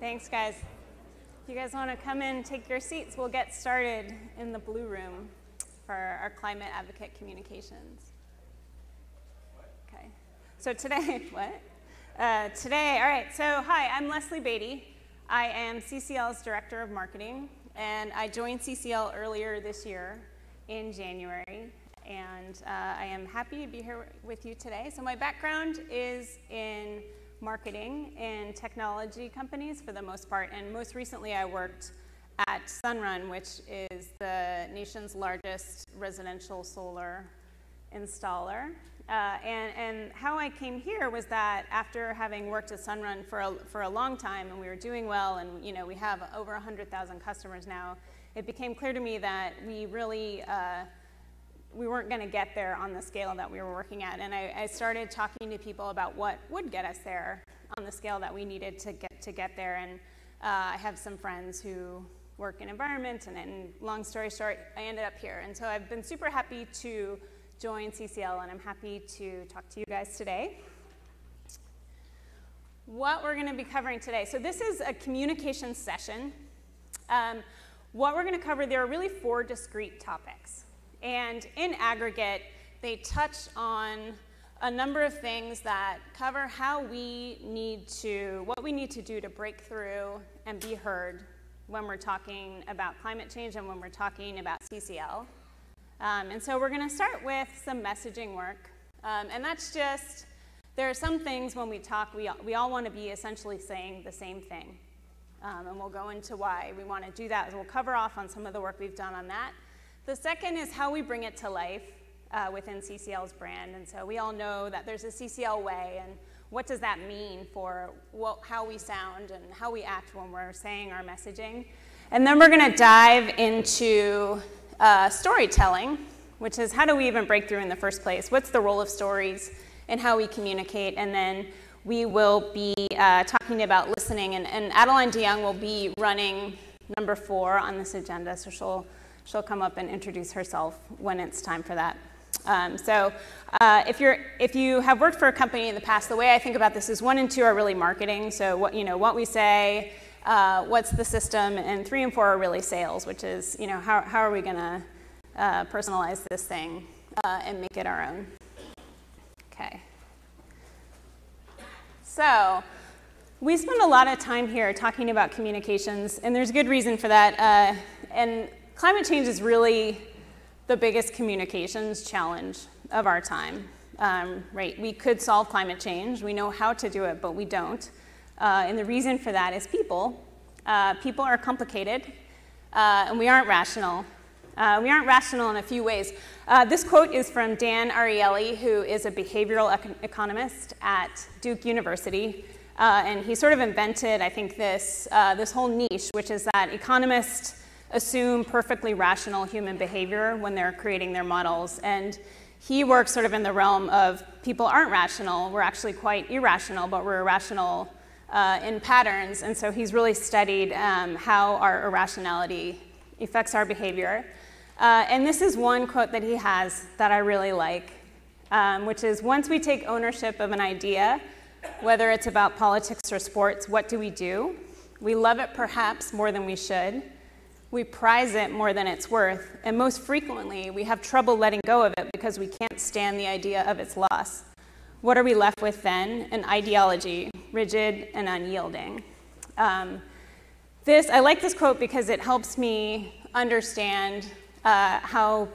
Thanks, guys. If you guys want to come in, take your seats, we'll get started in the blue room for our climate advocate communications. Okay. So today, all right, so hi, I'm Leslie Beatty. I am CCL's Director of Marketing, and I joined CCL earlier this year in January, and I am happy to be here with you today. So my background is in marketing in technology companies for the most part, and most recently I worked at Sunrun, which is the nation's largest residential solar installer. And how I came here was that after having worked at Sunrun for a long time, and we were doing well, and we have over 100,000 customers now, it became clear to me that we really we weren't going to get there on the scale that we were working at. And I started talking to people about what would get us there on the scale that we needed to get there. And I have some friends who work in environment, and long story short, I ended up here. And so I've been super happy to join CCL, and I'm happy to talk to you guys today. What we're going to be covering today. So this is a communications session. What we're going to cover, there are really 4 discrete topics. And in aggregate, they touch on a number of things that cover what we need to do to break through and be heard when we're talking about climate change and when we're talking about CCL. And so we're going to start with some messaging work. And that's just, there are some things when we talk, we all want to be essentially saying the same thing. And we'll go into why we want to do that. We'll cover off on some of the work we've done on that. The second is how we bring it to life within CCL's brand. And so we all know that there's a CCL way, and what does that mean for how we sound and how we act when we're saying our messaging. And then we're going to dive into storytelling, which is how do we even break through in the first place? What's the role of stories in how we communicate? And then we will be talking about listening. And Adeline DeYoung will be running number 4 on this agenda, so she'll come up and introduce herself when it's time for that. If you have worked for a company in the past, the way I think about this is 1 and 2 are really marketing. So what we say, what's the system, and 3 and 4 are really sales, which is how are we going to personalize this thing and make it our own. Okay. So we spend a lot of time here talking about communications, and there's good reason for that. And climate change is really the biggest communications challenge of our time, right? We could solve climate change. We know how to do it, but we don't. And the reason for that is people. People are complicated, and we aren't rational. We aren't rational in a few ways. This quote is from Dan Ariely, who is a behavioral economist at Duke University. And he sort of invented, I think, this whole niche, which is that economists assume perfectly rational human behavior when they're creating their models. And he works sort of in the realm of people aren't rational. We're actually quite irrational, but we're irrational in patterns. And so he's really studied how our irrationality affects our behavior. And this is one quote that he has that I really like, which is, once we take ownership of an idea, whether it's about politics or sports, what do? We love it perhaps more than we should. We prize it more than it's worth, and most frequently, we have trouble letting go of it because we can't stand the idea of its loss. What are we left with then? An ideology, rigid and unyielding. I like this quote because it helps me understand how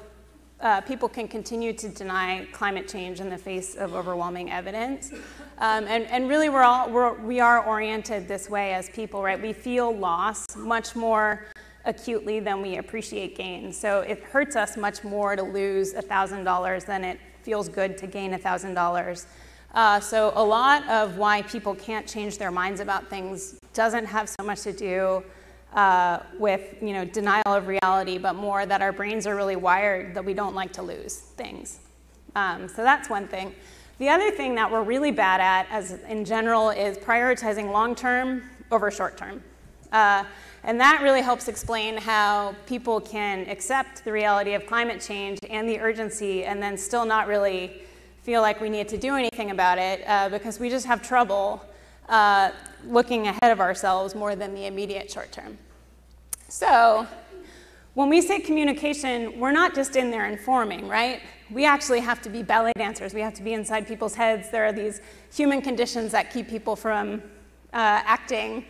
people can continue to deny climate change in the face of overwhelming evidence. And really, we are oriented this way as people, right? We feel loss much more acutely than we appreciate gain. So it hurts us much more to lose $1,000 than it feels good to gain $1,000. So a lot of why people can't change their minds about things doesn't have so much to do with denial of reality, but more that our brains are really wired that we don't like to lose things. So that's one thing. The other thing that we're really bad at, as in general, is prioritizing long-term over short-term. And that really helps explain how people can accept the reality of climate change and the urgency and then still not really feel like we need to do anything about it because we just have trouble looking ahead of ourselves more than the immediate short term. So when we say communication, we're not just in there informing, right? We actually have to be belly dancers. We have to be inside people's heads. There are these human conditions that keep people from acting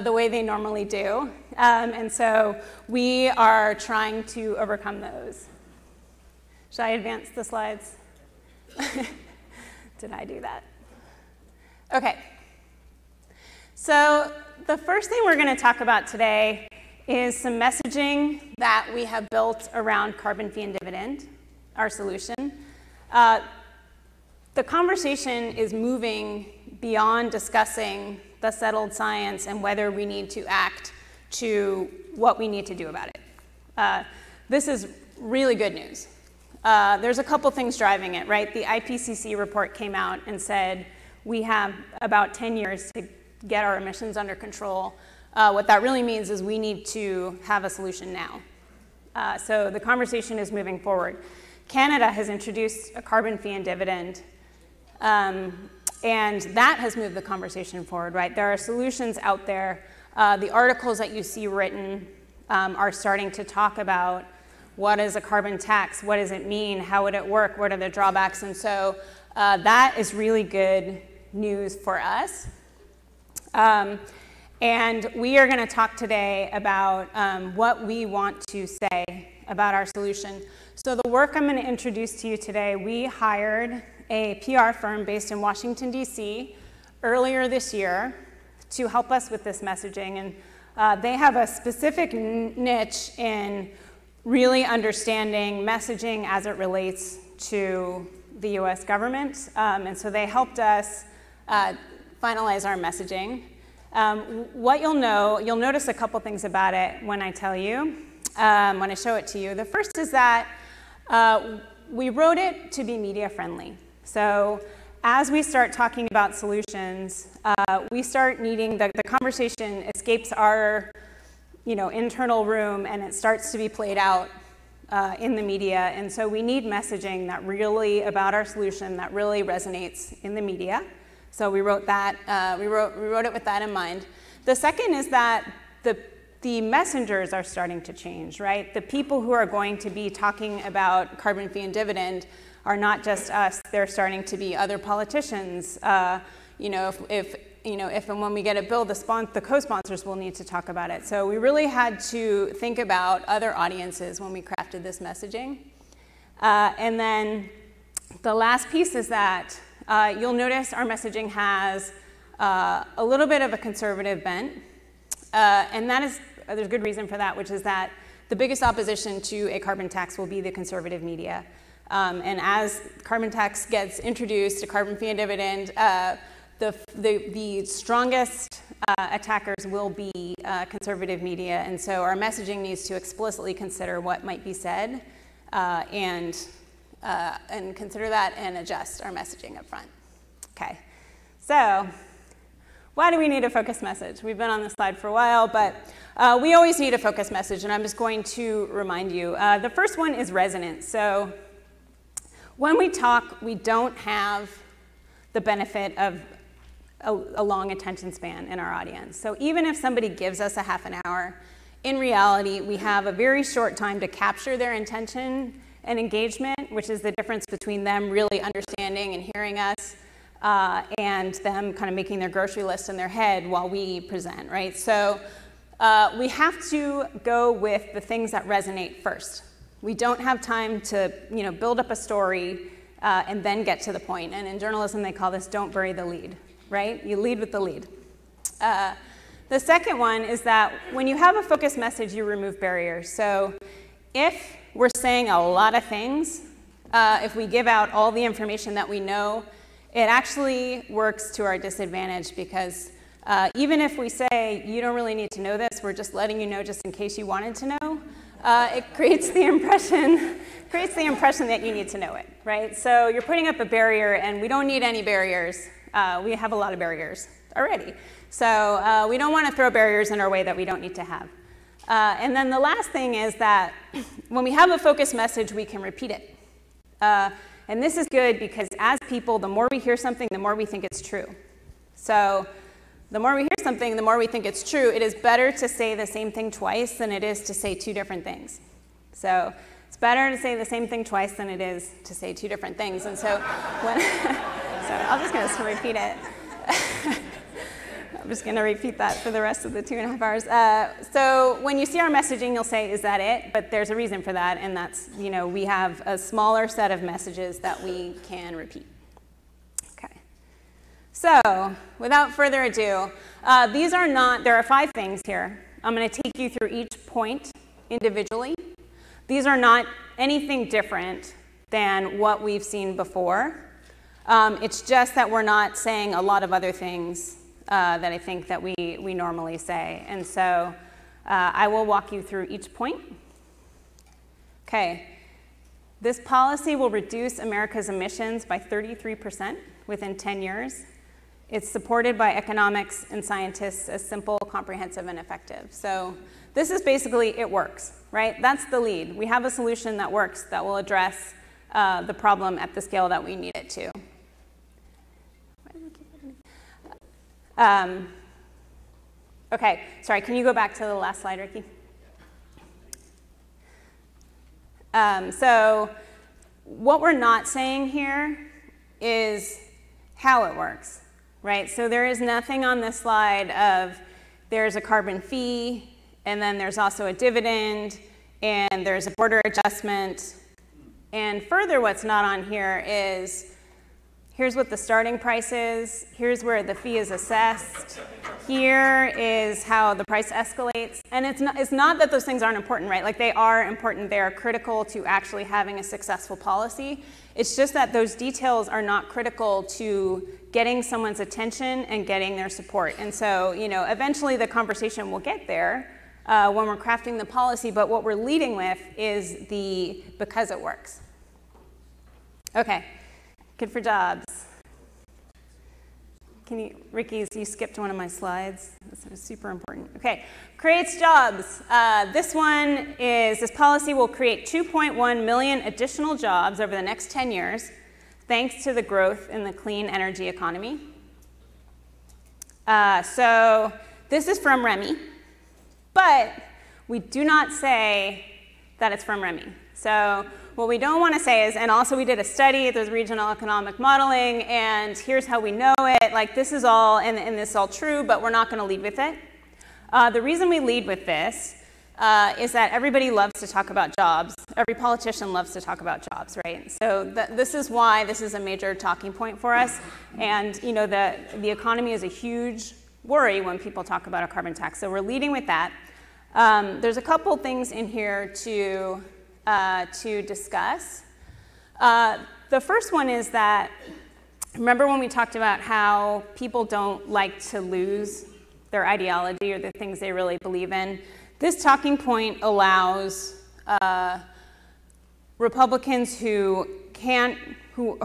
the way they normally do. And so we are trying to overcome those. Should I advance the slides? Did I do that? Okay. So the first thing we're going to talk about today is some messaging that we have built around carbon fee and dividend, our solution. The conversation is moving beyond discussing the settled science and whether we need to act to what we need to do about it. This is really good news. There's a couple things driving it, right? The IPCC report came out and said we have about 10 years to get our emissions under control. What that really means is we need to have a solution now. So the conversation is moving forward. Canada has introduced a carbon fee and dividend, and that has moved the conversation forward, right? There are solutions out there. The articles that you see written are starting to talk about what is a carbon tax, what does it mean, how would it work, what are the drawbacks, and so that is really good news for us. And we are going to talk today about what we want to say about our solution. So the work I'm going to introduce to you today, we hired a PR firm based in Washington, D.C. earlier this year to help us with this messaging. And they have a specific niche in really understanding messaging as it relates to the U.S. government. And so they helped us finalize our messaging. What you'll notice a couple things about it when I tell you, when I show it to you. The first is that we wrote it to be media friendly. So as we start talking about solutions, we start needing, the conversation escapes our internal room and it starts to be played out in the media. And so we need messaging that really, about our solution, that really resonates in the media. So we wrote that, we wrote it with that in mind. The second is that the messengers are starting to change, right? The people who are going to be talking about carbon fee and dividend are not just us. They're starting to be other politicians. If and when we get a bill, the co-sponsors will need to talk about it. So we really had to think about other audiences when we crafted this messaging. And then the last piece is that you'll notice our messaging has a little bit of a conservative bent, and that is, there's good reason for that, which is that the biggest opposition to a carbon tax will be the conservative media. And as carbon tax gets introduced, a carbon fee and dividend, the strongest attackers will be conservative media, and so our messaging needs to explicitly consider what might be said and consider that and adjust our messaging up front. Okay, so why do we need a focus message? We've been on this slide for a while, but we always need a focus message, and I'm just going to remind you. The first one is resonance. So when we talk, we don't have the benefit of a long attention span in our audience. So even if somebody gives us a half an hour, in reality, we have a very short time to capture their intention and engagement, which is the difference between them really understanding and hearing us and them kind of making their grocery list in their head while we present, right? So we have to go with the things that resonate first. We don't have time to build up a story and then get to the point. And in journalism, they call this don't bury the lead, right? You lead with the lead. The second one is that when you have a focused message, you remove barriers. So if we're saying a lot of things, if we give out all the information that we know, it actually works to our disadvantage because even if we say, you don't really need to know this, we're just letting you know just in case you wanted to know, it creates the impression that you need to know it, right? So you're putting up a barrier, and we don't need any barriers. We have a lot of barriers already. So we don't want to throw barriers in our way that we don't need to have. And then the last thing is that when we have a focused message, we can repeat it. And this is good because as people, the more we hear something, the more we think it's true. So The more we hear something, the more we think it's true. It is better to say the same thing twice than it is to say two different things. So it's better to say the same thing twice than it is to say two different things. And so when, so I'm just going to repeat it. I'm just going to repeat that for the rest of the 2.5 hours. So when you see our messaging, you'll say, is that it? But there's a reason for that, and that's, we have a smaller set of messages that we can repeat. Okay. So without further ado, there are 5 things here. I'm going to take you through each point individually. These are not anything different than what we've seen before. It's just that we're not saying a lot of other things that I think that we normally say. And so I will walk you through each point. Okay. This policy will reduce America's emissions by 33% within 10 years. It's supported by economics and scientists as simple, comprehensive, and effective. So this is basically, it works, right? That's the lead. We have a solution that works that will address the problem at the scale that we need it to. Okay, sorry, can you go back to the last slide, Ricky? So what we're not saying here is how it works, right? So there is nothing on this slide of there's a carbon fee, and then there's also a dividend, and there's a border adjustment. And further, what's not on here is here's what the starting price is, here's where the fee is assessed, here is how the price escalates. And it's not that those things aren't important, right? Like, they are important, they are critical to actually having a successful policy. It's just that those details are not critical to getting someone's attention and getting their support. And so, eventually the conversation will get there when we're crafting the policy, but what we're leading with is the because it works. Okay. Good for jobs. Ricky, you skipped one of my slides. This is super important. Okay, creates jobs. This policy will create 2.1 million additional jobs over the next 10 years, thanks to the growth in the clean energy economy. So this is from REMI, but we do not say that it's from REMI. So what we don't want to say is, and also we did a study, there's regional economic modeling, and here's how we know it. Like, this is all, and this is all true, but we're not going to lead with it. The reason we lead with this is that everybody loves to talk about jobs. Every politician loves to talk about jobs, right? So this is why this is a major talking point for us. And the economy is a huge worry when people talk about a carbon tax. So we're leading with that. There's a couple things in here to discuss. The first one is that, remember when we talked about how people don't like to lose their ideology or the things they really believe in? This talking point allows Republicans who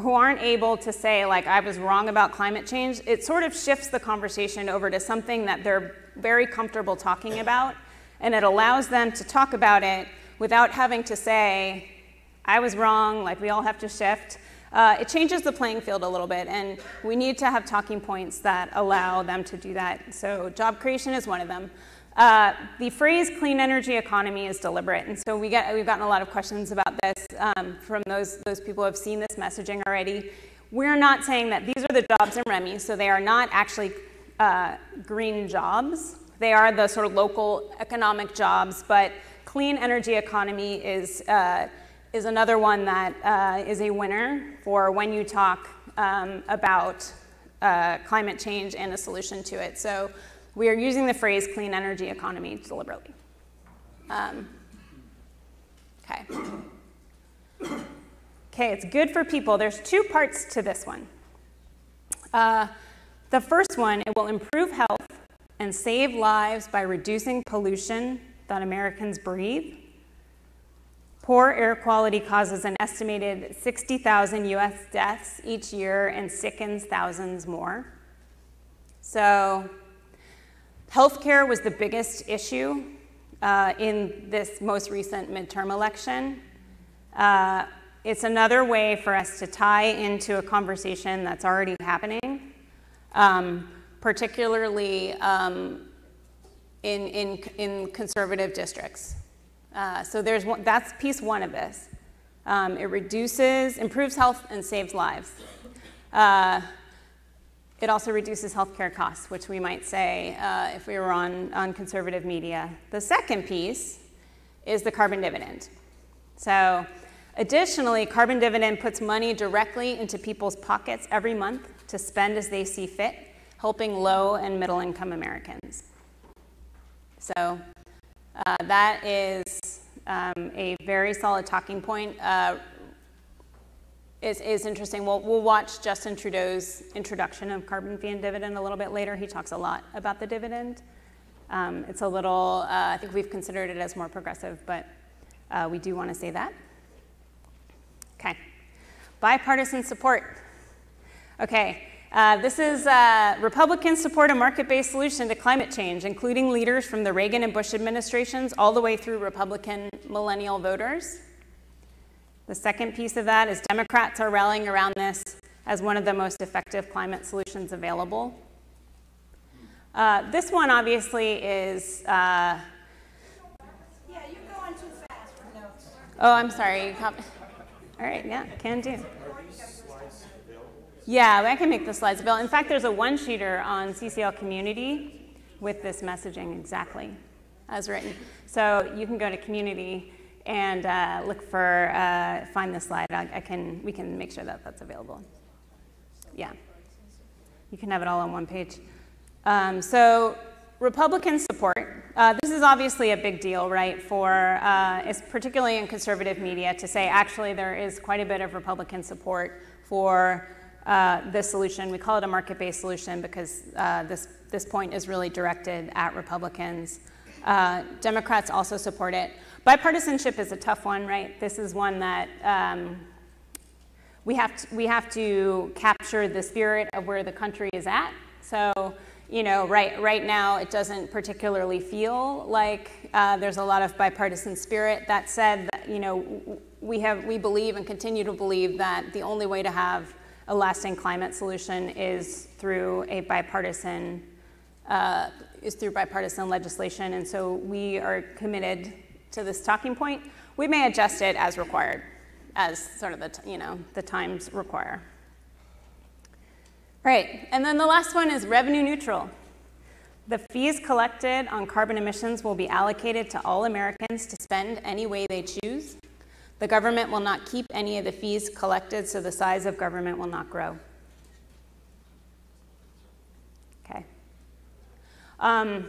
aren't able to say, like, I was wrong about climate change. It sort of shifts the conversation over to something that they're very comfortable talking about, and it allows them to talk about it without having to say, I was wrong, like, we all have to shift. It changes the playing field a little bit, and we need to have talking points that allow them to do that. So job creation is one of them. The phrase clean energy economy is deliberate, and so we've gotten a lot of questions about this from those people who have seen this messaging already. We're not saying that these are the jobs in REMI, so they are not actually green jobs. They are the sort of local economic jobs, but clean energy economy is another one that is a winner for when you talk about climate change and a solution to it. So we are using the phrase clean energy economy deliberately. Okay, it's good for people. There's 2 parts to this one. The first one, it will improve health and save lives by reducing pollution that Americans breathe. Poor air quality causes an estimated 60,000 US deaths each year and sickens thousands more. So healthcare was the biggest issue in this most recent midterm election. It's another way for us to tie into a conversation that's already happening. particularly in conservative districts. So that's piece one of this. It improves health and saves lives. It also reduces healthcare costs, which we might say if we were on conservative media. The second piece is the carbon dividend. So additionally, carbon dividend puts money directly into people's pockets every month to spend as they see fit, helping low and middle income Americans. So that is a very solid talking point. Is interesting. We'll watch Justin Trudeau's introduction of carbon fee and dividend a little bit later. He talks a lot about the dividend. It's a little, I think we've considered it as more progressive, but we do want to say that. Okay, bipartisan support. Okay, this is Republicans support a market-based solution to climate change, including leaders from the Reagan and Bush administrations all the way through Republican millennial voters. The second piece of that is Democrats are rallying around this as one of the most effective climate solutions available. This one obviously is... yeah, you're going too fast for notes. Oh, I'm sorry. All right, yeah, can do. Yeah, I can make the slides available. In fact, there's a one-sheeter on CCL Community with this messaging exactly as written. So you can go to Community and look for, find the slide. We can make sure that that's available. Yeah, you can have it all on one page. So Republican support, this is obviously a big deal, right, for, it's particularly in conservative media to say actually there is quite a bit of Republican support for this solution. We call it a market-based solution because this point is really directed at Republicans. Democrats also support it. Bipartisanship is a tough one, right? This is one that we have to capture the spirit of where the country is at. So, you know, right now it doesn't particularly feel like there's a lot of bipartisan spirit. That said, you know, we believe and continue to believe that the only way to have a lasting climate solution is through a bipartisan legislation, and so we are committed to this talking point. We may adjust it as required, as sort of the times require. Right, and then the last one is revenue neutral. The fees collected on carbon emissions will be allocated to all Americans to spend any way they choose. The government will not keep any of the fees collected, so the size of government will not grow. Okay. Actually,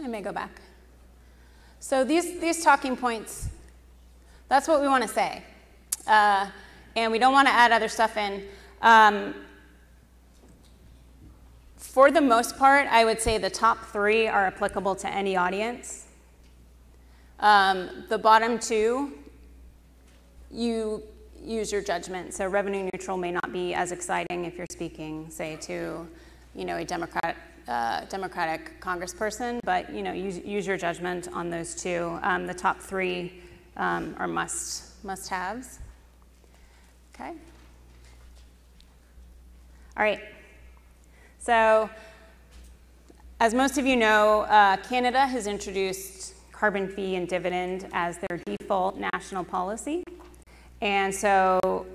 I may go back. So these talking points, that's what we want to say. And we don't want to add other stuff in. For the most part, I would say the top three are applicable to any audience. The bottom two, you use your judgment. So revenue neutral may not be as exciting if you're speaking, say, to, you know, a Democratic congressperson, but, you know, use your judgment on those two. The top three are must-haves. Okay. All right. So, as most of you know, Canada has introduced carbon fee and dividend as their default national policy. And so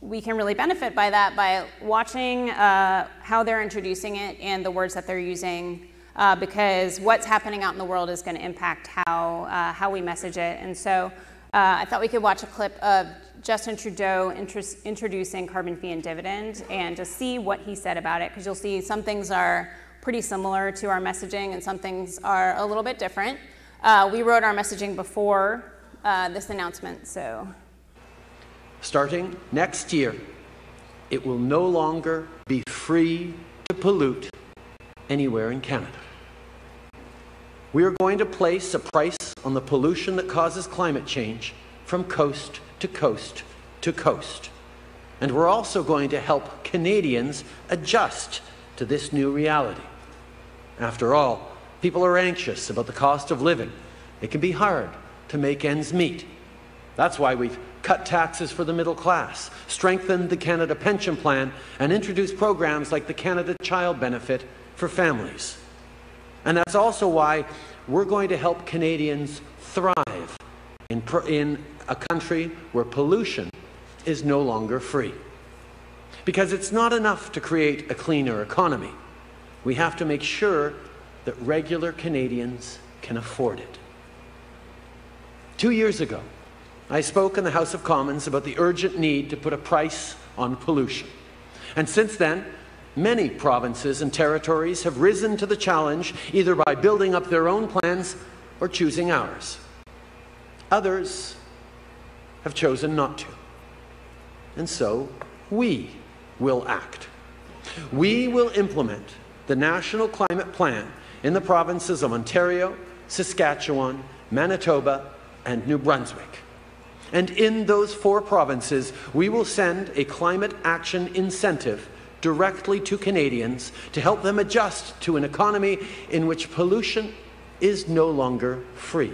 we can really benefit by that by watching how they're introducing it and the words that they're using, because what's happening out in the world is going to impact how we message it. And so I thought we could watch a clip of Justin Trudeau introducing carbon fee and dividend and just see what he said about it, because you'll see some things are pretty similar to our messaging and some things are a little bit different. We wrote our messaging before this announcement, so. Starting next year, it will no longer be free to pollute anywhere in Canada. We are going to place a price on the pollution that causes climate change from coast to coast to coast. And we're also going to help Canadians adjust to this new reality. After all, people are anxious about the cost of living. It can be hard to make ends meet. That's why we've cut taxes for the middle class, strengthen the Canada Pension Plan, and introduce programs like the Canada Child Benefit for families. And that's also why we're going to help Canadians thrive in a country where pollution is no longer free. Because it's not enough to create a cleaner economy. We have to make sure that regular Canadians can afford it. 2 years ago, I spoke in the House of Commons about the urgent need to put a price on pollution. And since then, many provinces and territories have risen to the challenge, either by building up their own plans or choosing ours. Others have chosen not to. And so, we will act. We will implement the National Climate Plan in the provinces of Ontario, Saskatchewan, Manitoba, and New Brunswick. And in those 4 provinces, we will send a climate action incentive directly to Canadians to help them adjust to an economy in which pollution is no longer free.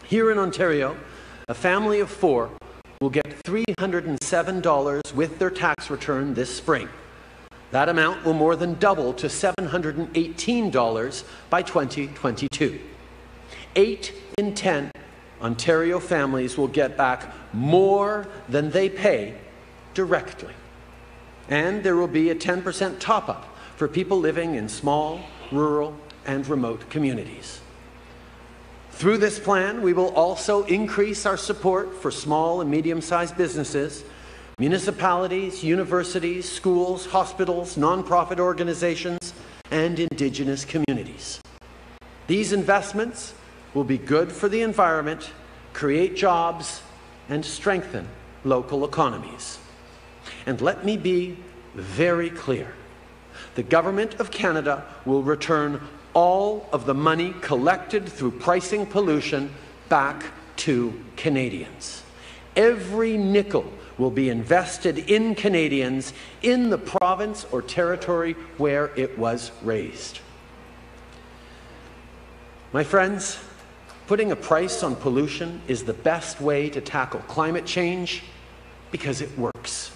Here in Ontario, a family of 4 will get $307 with their tax return this spring. That amount will more than double to $718 by 2022. 8 in 10 Ontario families will get back more than they pay directly. And there will be a 10% top-up for people living in small, rural, and remote communities. Through this plan, we will also increase our support for small and medium-sized businesses, municipalities, universities, schools, hospitals, nonprofit organizations, and Indigenous communities. These investments will be good for the environment, create jobs, and strengthen local economies. And let me be very clear. The Government of Canada will return all of the money collected through pricing pollution back to Canadians. Every nickel will be invested in Canadians in the province or territory where it was raised. My friends, putting a price on pollution is the best way to tackle climate change because it works.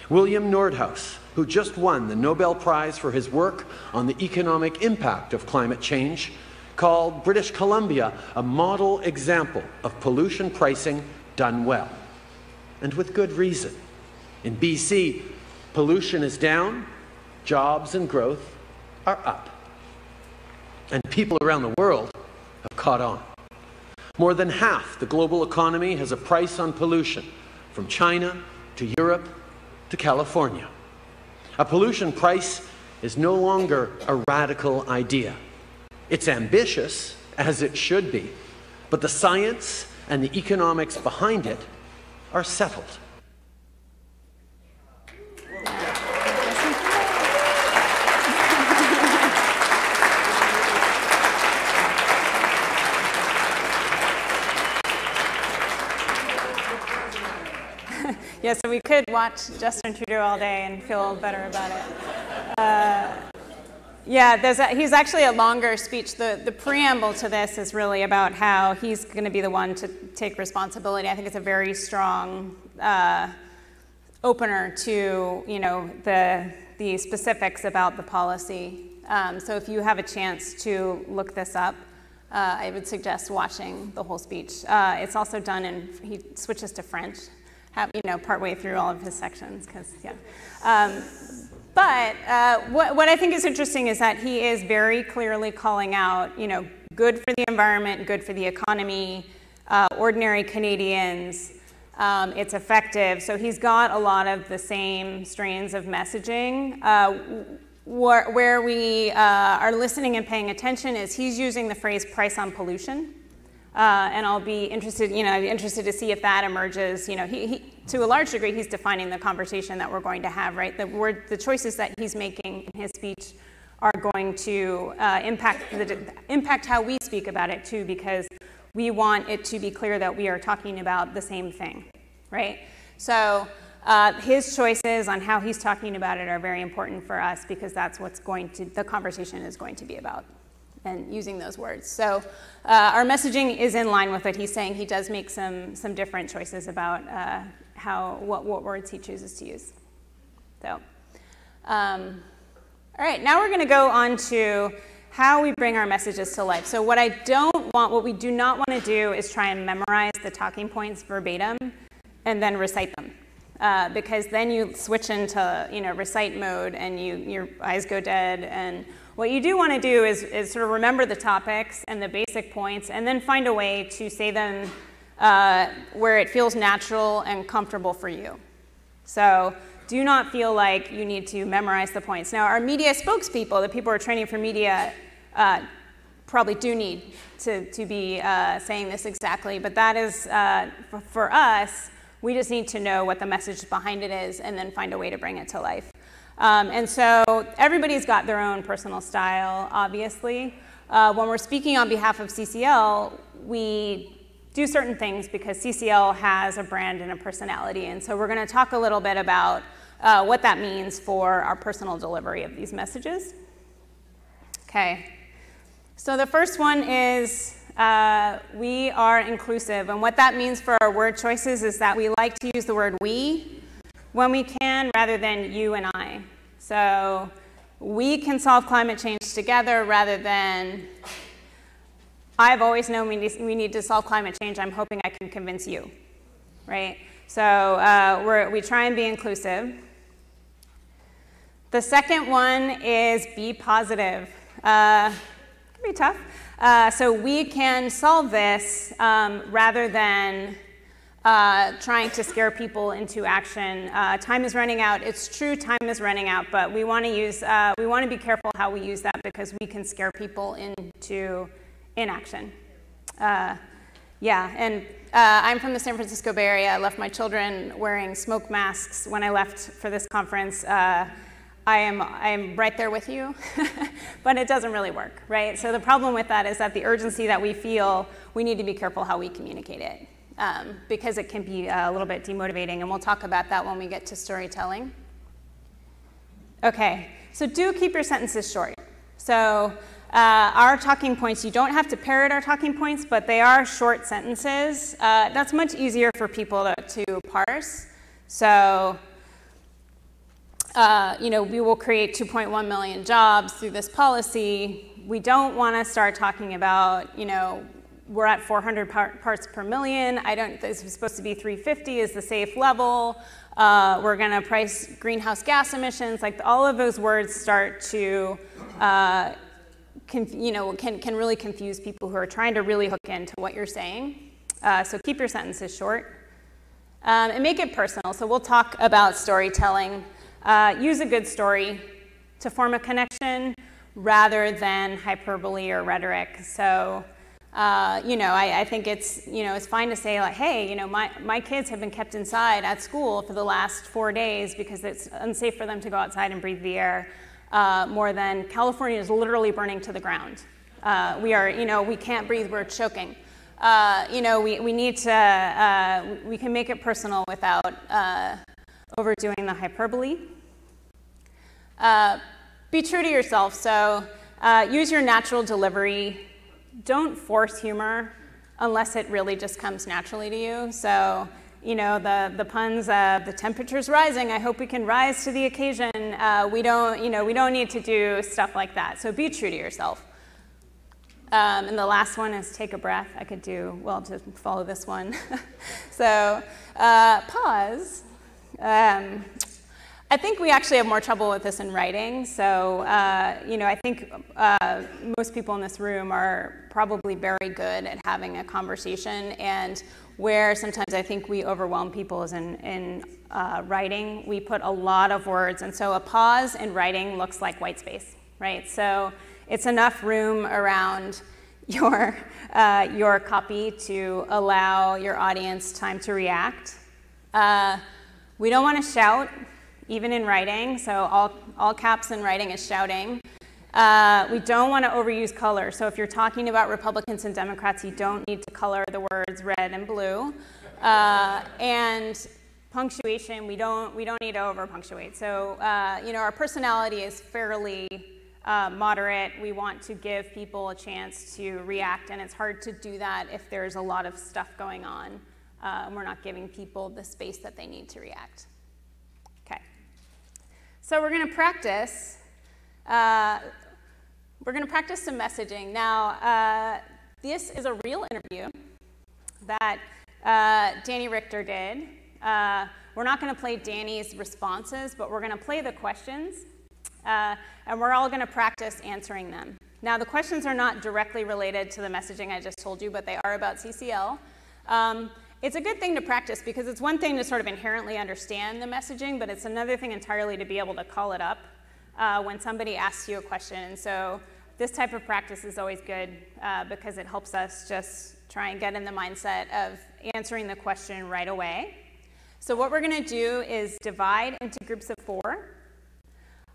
William Nordhaus, who just won the Nobel Prize for his work on the economic impact of climate change, called British Columbia a model example of pollution pricing done well. And with good reason. In BC, pollution is down, jobs and growth are up. And people around the world have caught on. More than half the global economy has a price on pollution, from China to Europe to California. A pollution price is no longer a radical idea. It's ambitious, as it should be, but the science and the economics behind it are settled. Yeah, so we could watch Justin Trudeau all day and feel better about it. He's actually a longer speech. The preamble to this is really about how he's going to be the one to take responsibility. I think it's a very strong opener to the specifics about the policy. So if you have a chance to look this up, I would suggest watching the whole speech. It's also done he switches to French. Partway through all of his sections, But what I think is interesting is that he is very clearly calling out, good for the environment, good for the economy, ordinary Canadians. It's effective. So he's got a lot of the same strains of messaging. Where we are listening and paying attention is he's using the phrase "price on pollution." And I'll be interested, I'd be interested to see if that emerges. He to a large degree, he's defining the conversation that we're going to have, right? The choices that he's making in his speech are going to impact how we speak about it too, because we want it to be clear that we are talking about the same thing, right? So his choices on how he's talking about it are very important for us because that's the conversation is going to be about. and using those words. So our messaging is in line with what he's saying. He does make some different choices about what words he chooses to use. So, all right, now we're going to go on to how we bring our messages to life. So what we do not want to do is try and memorize the talking points verbatim and then recite them. Because then you switch into recite mode and your eyes go dead. And what you do want to do is sort of remember the topics and the basic points and then find a way to say them where it feels natural and comfortable for you. So do not feel like you need to memorize the points. Now, our media spokespeople, the people who are training for media, probably do need to be saying this exactly. But that is, for us, we just need to know what the message behind it is and then find a way to bring it to life. And so everybody's got their own personal style, obviously. When we're speaking on behalf of CCL, we do certain things because CCL has a brand and a personality. And so we're going to talk a little bit about what that means for our personal delivery of these messages. Okay. So the first one is we are inclusive. And what that means for our word choices is that we like to use the word we when we can rather than you and I. So we can solve climate change together rather than I've always known we need to solve climate change. I'm hoping I can convince you, right? So we try and be inclusive. The second one is be positive. Can be tough. So we can solve this rather than trying to scare people into action. Time is running out. It's true, time is running out, but we want to be careful how we use that because we can scare people into inaction. I'm from the San Francisco Bay Area. I left my children wearing smoke masks when I left for this conference. I am right there with you, but it doesn't really work, right? So the problem with that is that the urgency that we feel, we need to be careful how we communicate it because it can be a little bit demotivating, and we'll talk about that when we get to storytelling. Okay, so do keep your sentences short. So our talking points, you don't have to parrot our talking points, but they are short sentences. That's much easier for people to parse. So we will create 2.1 million jobs through this policy. We don't want to start talking about, we're at 400 parts per million. This is supposed to be 350 is the safe level. We're going to price greenhouse gas emissions. Like all of those words start to, can really confuse people who are trying to really hook into what you're saying. So keep your sentences short and make it personal. So we'll talk about storytelling. Use a good story to form a connection rather than hyperbole or rhetoric. So, I think it's fine to say like, hey, my kids have been kept inside at school for the last 4 days because it's unsafe for them to go outside and breathe the air more than California is literally burning to the ground. We can't breathe, we're choking. We need to, we can make it personal without overdoing the hyperbole. Be true to yourself. So use your natural delivery. Don't force humor unless it really just comes naturally to you. So, the puns, the temperature's rising, I hope we can rise to the occasion. We don't need to do stuff like that. So be true to yourself. And the last one is take a breath. I could do well to follow this one. So pause. I think we actually have more trouble with this in writing. So, I think most people in this room are probably very good at having a conversation. And where sometimes I think we overwhelm people is in writing. We put a lot of words. And so a pause in writing looks like white space, right? So it's enough room around your copy to allow your audience time to react. We don't want to shout. Even in writing, so all caps in writing is shouting. We don't want to overuse color. So if you're talking about Republicans and Democrats, you don't need to color the words red and blue. And punctuation, we don't need to over punctuate. So our personality is fairly moderate. We want to give people a chance to react, and it's hard to do that if there's a lot of stuff going on. We're not giving people the space that they need to react. Okay. So we're going to practice. Some messaging. Now, this is a real interview that Danny Richter did. We're not going to play Danny's responses, but we're going to play the questions, and we're all going to practice answering them. Now, the questions are not directly related to the messaging I just told you, but they are about CCL. It's a good thing to practice because it's one thing to sort of inherently understand the messaging, but it's another thing entirely to be able to call it up when somebody asks you a question. And so this type of practice is always good because it helps us just try and get in the mindset of answering the question right away. So what we're going to do is divide into groups of 4.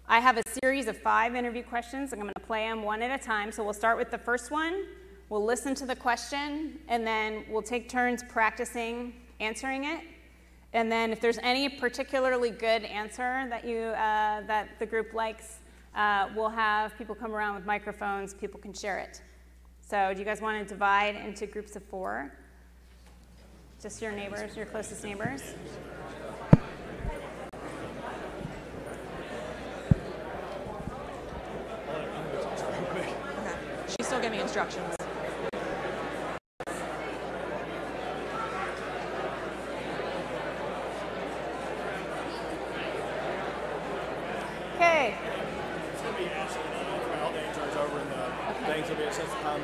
I have a series of 5 interview questions. I'm going to play them one at a time. So we'll start with the first one. We'll listen to the question, and then we'll take turns practicing answering it. And then if there's any particularly good answer that that the group likes, we'll have people come around with microphones. People can share it. So do you guys want to divide into groups of 4? Just your neighbors, your closest neighbors? She's still giving instructions. Okay. It's going to be Ashley from all the interns over in the things. It'll be a sense of time.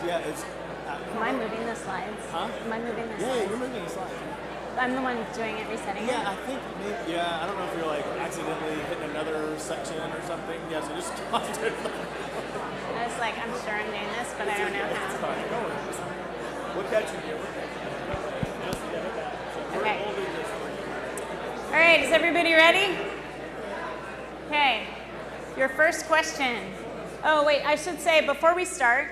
So yeah, it's. Am I moving the slides? Huh? Am I moving the Yeah, slides? you're moving the slides. I'm the one doing it, resetting it. Yeah, I think maybe. Yeah, I don't know if you're like accidentally hitting another section or something. Yeah, so just stop it. I was like, I'm sure I'm doing this, but I don't know It's how. fine. No worries. We'll catch you here. We'll catch you. Just get it back. So Okay. we'll do this for you. All right, is everybody ready? Okay, your first question. Oh, wait, I should say before we start,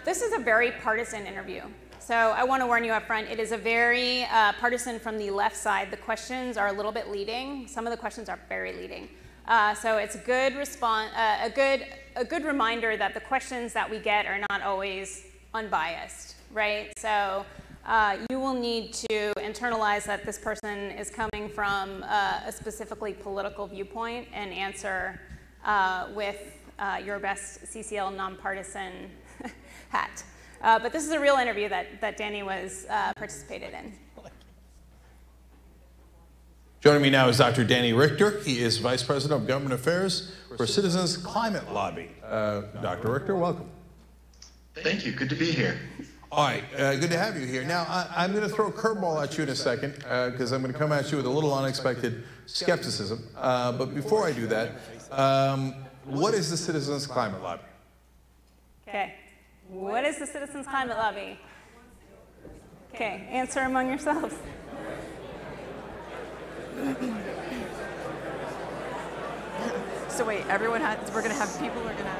this is a very partisan interview. So I want to warn you up front, it is a very partisan from the left side. The questions are a little bit leading. Some of the questions are very leading. So it's a good a good reminder that the questions that we get are not always unbiased, right? So you will need to internalize that this person is coming from a specifically political viewpoint and answer with your best CCL nonpartisan hat. But this is a real interview that Danny was participated in. Joining me now is Dr. Danny Richter. He is Vice President of Government Affairs for Citizens Climate Lobby. Dr. Richter, welcome. Thank you. Good to be here. All right, good to have you here. Now, I'm going to throw a curveball at you in a second because I'm going to come at you with a little unexpected skepticism. But before I do that, what is the Citizens Climate Lobby? Okay. What is the Citizens Climate Lobby? Okay, answer among yourselves. So wait, everyone has, we're going to have people who are going to...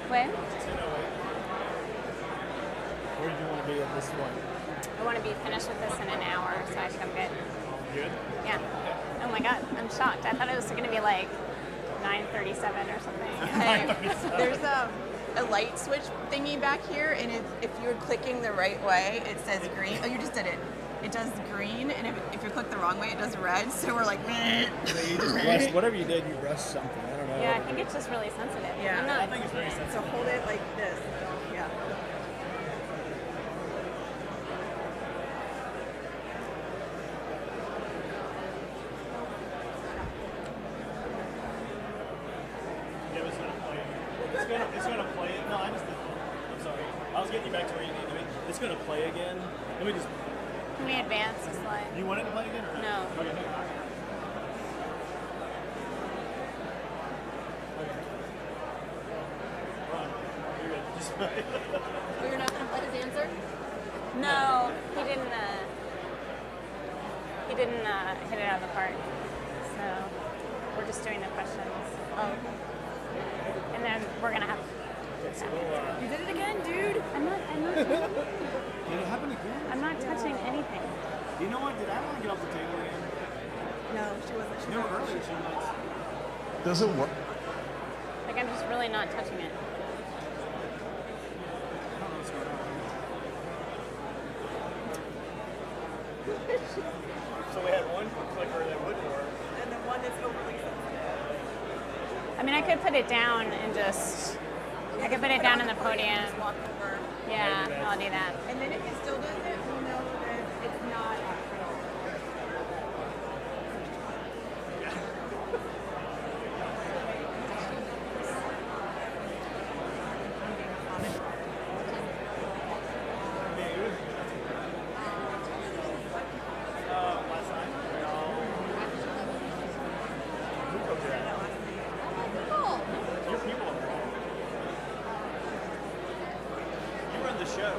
What? Where do you want to be at this point? I want to be finished with this in an hour, so I think I'm good. Good? Yeah. Oh my God, I'm shocked. I thought it was going to be like 9:37 or something. Hey, there's a light switch thingy back here, and if you're clicking the right way, it says green. Oh, you just did it. It does green, and if you click the wrong way, it does red. So we're like, meh. You just rushed, whatever you did, you rushed something. I don't know. Yeah, I think it's just really sensitive. Yeah. I'm not, I think it's very sensitive. So hold it like this. Yeah. It's gonna play it. No, I'm sorry. I was getting you back to where you need to be. It's gonna play again. Let me just. Can we advance the slide? You want it to play again or No. Okay. Run. You're good. Just You're not going to let his answer? No, he didn't. He didn't hit it out of the park. So we're just doing the questions. Oh. And then we're gonna have. You did it again, dude. I'm not. Did it happen again? I'm not touching anything. You know what? Did I want to get off the table again? No, she wasn't. No, earlier she was. Does it work? Like I'm just really not touching it. I don't know what's going on. So we had one clicker that would work. And the one that's overly sensitive. I mean, I could put it down and just. I could put it down on the podium. Just walk over. Yeah, I'll do that. And then if it still does it, we'll know that it's not actual. Last night. Your people are wrong. You run the show.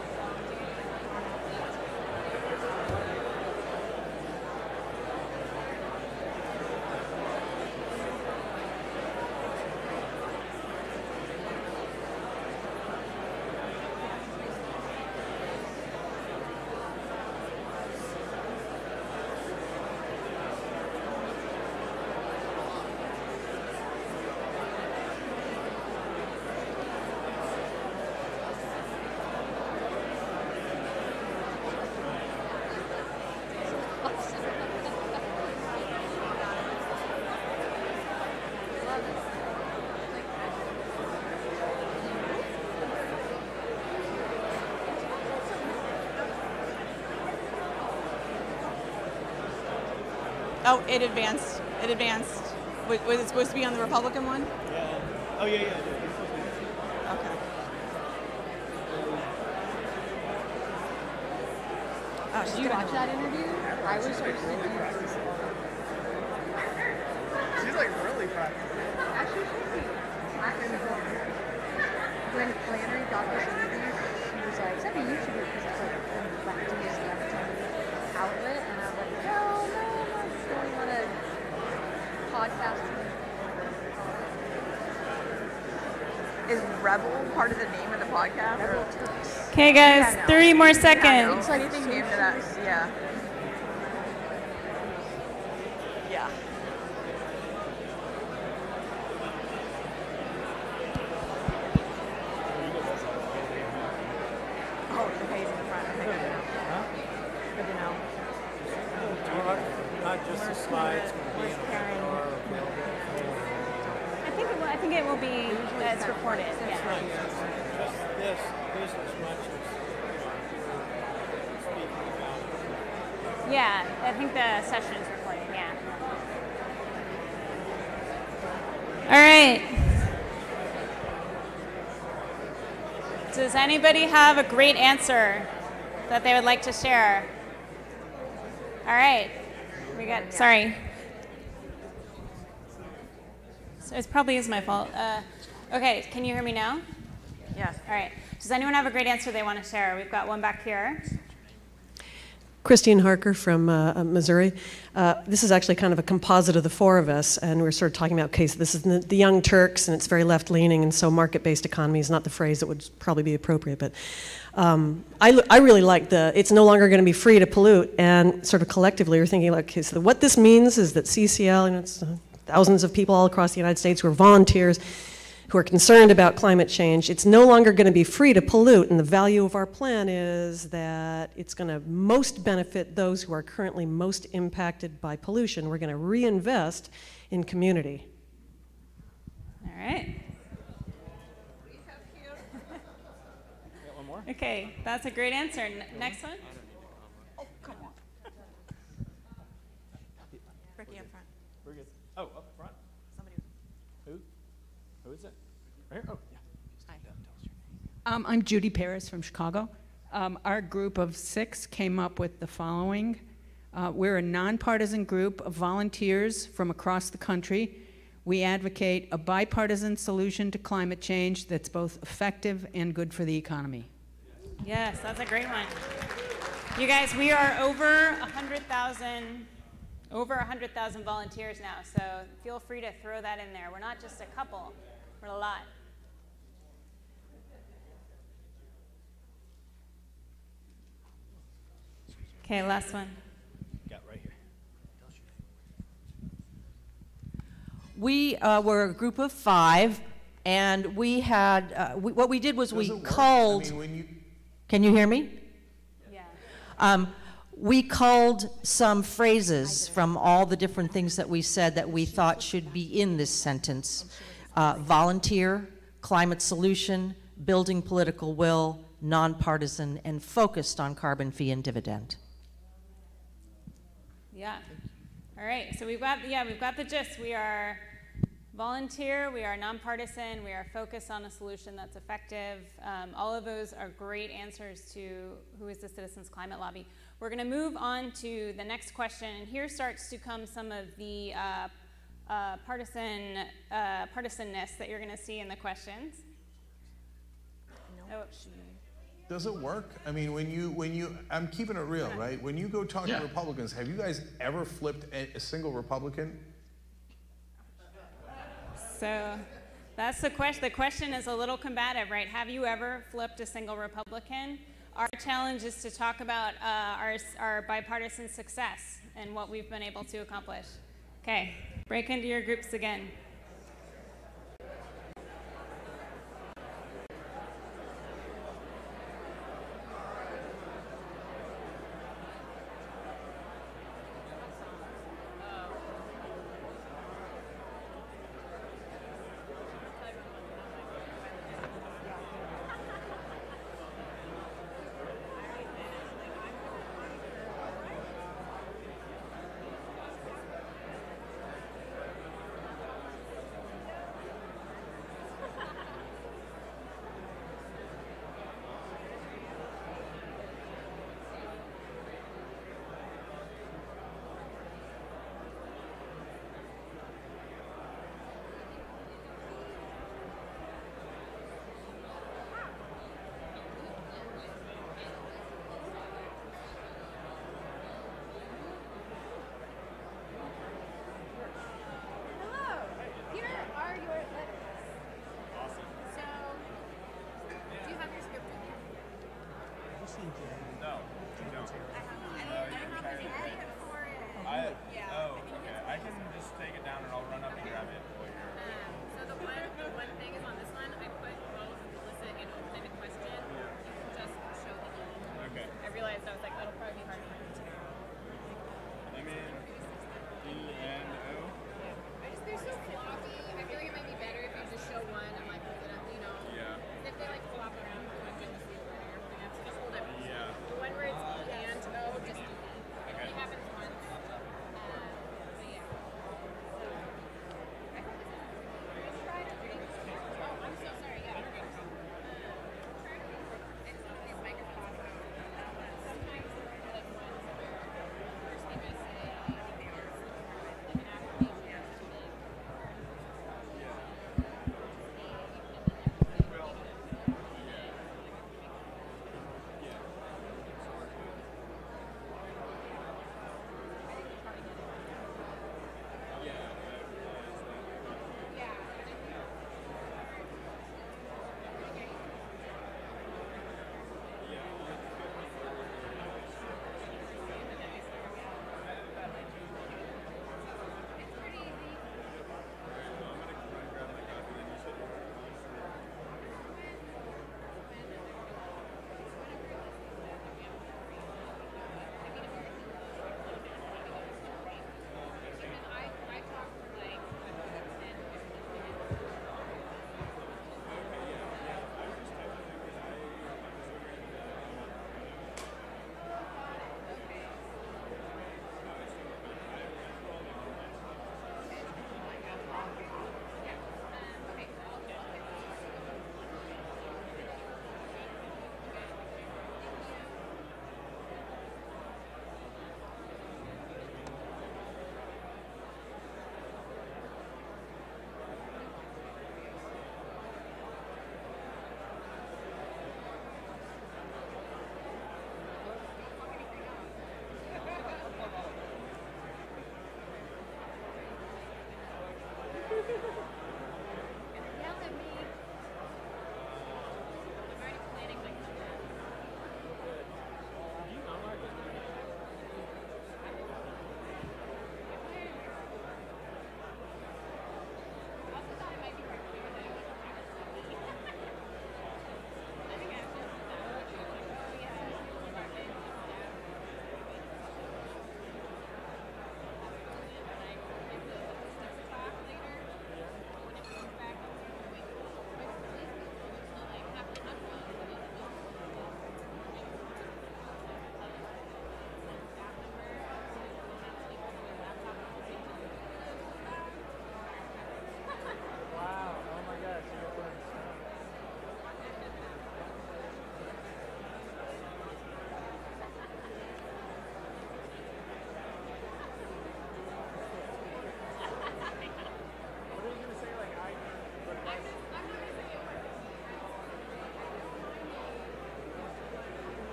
Oh, it advanced. It advanced. Was it supposed to be on the Republican one? Yeah. Oh, yeah, yeah. Okay. Oh, Did you watch that interview? I was so She's like really practicing. Actually, when Flannery got this interview, she was like, "Send me a YouTuber," because it's like a lefty outlet, and I was like, "No, I really want to podcast." Is Rebel part of the name of the podcast? Or? Okay, guys, Yeah, no. 30 more Yeah, no. seconds. It's like anything came to that. Yeah. Yeah. Oh, the page in the front. Okay, good to know. Good to know. Not just the slides. I think it will be. It's recorded. Yeah. Just this as much as speaking about. Yeah, I think the session is recorded. Yeah. All right. Does anybody have a great answer that they would like to share? All right. We got. Sorry. So it probably is my fault. Okay, can you hear me now? Yes. All right. Does anyone have a great answer they want to share? We've got one back here. Christine Harker from Missouri. This is actually kind of a composite of the four of us, and we're sort of talking about, okay, so this is the Young Turks, and it's very left-leaning, and so market-based economy is not the phrase that would probably be appropriate, but I really like it's no longer going to be free to pollute, and sort of collectively we're thinking, like, okay, so what this means is that CCL, and it's thousands of people all across the United States who are volunteers, who are concerned about climate change, it's no longer going to be free to pollute, and the value of our plan is that it's going to most benefit those who are currently most impacted by pollution. We're going to reinvest in community. All right. One more? Okay, that's a great answer. Next one? Oh, come on. Ricky up front. We're good. Oh, up front? Somebody. Who is it? Right here? Oh, yeah. Hi. Tell us your name. I'm Judy Paris from Chicago. Our group of 6 came up with the following. We're a nonpartisan group of volunteers from across the country. We advocate a bipartisan solution to climate change that's both effective and good for the economy. Yes, that's a great one. You guys, we are over 100,000 volunteers now, so feel free to throw that in there. We're not just a couple, we're a lot. Okay, last one. Got right here. We were a group of 5, and we had, what we did was we culled. I mean, when you... Can you hear me? Yeah. We culled some phrases from all the different things that we said that we thought should be in this sentence. Volunteer, climate solution, building political will, nonpartisan, and focused on carbon fee and dividend. Yeah. All right. So we've got the gist. We are volunteer, we are nonpartisan, we are focused on a solution that's effective. All of those are great answers to who is the Citizens Climate Lobby. We're going to move on to the next question, and here starts to come some of the partisanness that you're going to see in the questions. Oh. Does it work? I mean, when you, I'm keeping it real, right? When you go talk to Republicans, have you guys ever flipped a single Republican? So that's the question. The question is a little combative, right? Have you ever flipped a single Republican? Our challenge is to talk about our bipartisan success and what we've been able to accomplish. Okay, break into your groups again.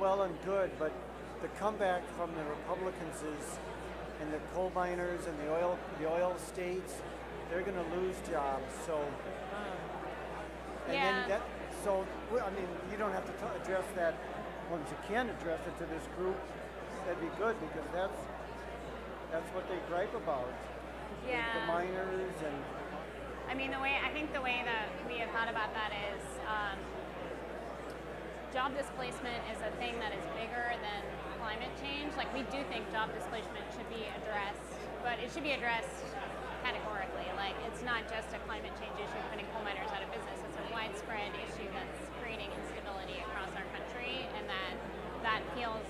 well and good, but the comeback from the Republicans is, and the coal miners and the oil states, they're going to lose jobs. So, and Yeah. then I mean, you don't have to address that. Once you can address it to this group, that'd be good, because that's what they gripe about. Yeah. The miners and. I mean, I think the way that we have thought about that is job displacement is a thing that is bigger than climate change. Like, we do think job displacement should be addressed, but it should be addressed categorically. Like, it's not just a climate change issue putting coal miners out of business. It's a widespread issue that's creating instability across our country, and that feels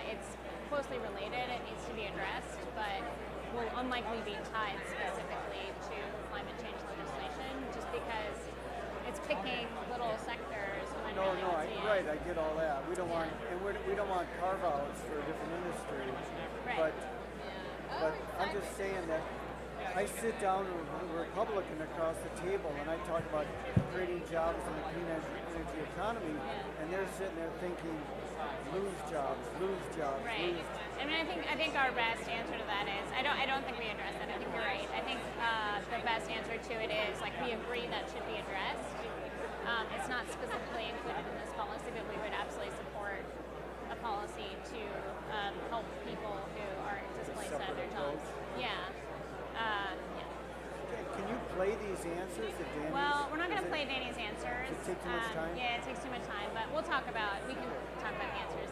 it's closely related. It needs to be addressed, but will unlikely be tied specifically to climate change legislation, just because it's picking little sectors. When Right, I get all that. We don't want, and we don't want carve-outs for different industries. Right. But I'm just saying that I sit down with a Republican across the table and I talk about creating jobs in the clean energy economy, and they're sitting there thinking, lose jobs. Right. I mean, I think our best answer to that is, I don't think we address that. I think you're right. I think the best answer to it is, like, we agree that should be addressed. It's not specifically included in this policy, but we would absolutely support a policy to help people who are displaced out of their jobs. Yeah. Can you play these answers to Danny's? Well, we're not going to play Danny's answers. Does it take too much time? Yeah, it takes too much time, but we can talk about the answers.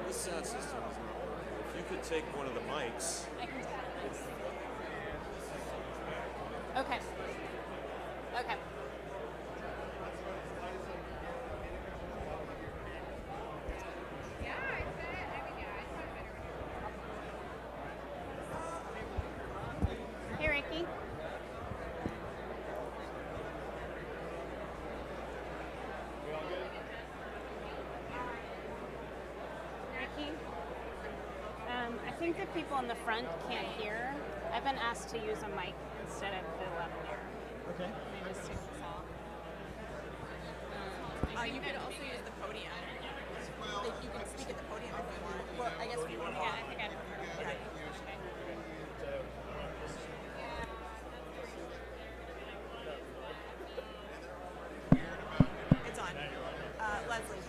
This sound system is not working. If you could take one of the mics. I can take it. Okay. Hey, Ricky. Ricky? I think the people in the front can't hear. I've been asked to use a mic instead of the lavalier. Okay. Let me just take this off. You could also use the podium. You can speak at the podium if you want. Well, I guess if you want. Yeah, I think I prefer. Okay. It's on. Leslie,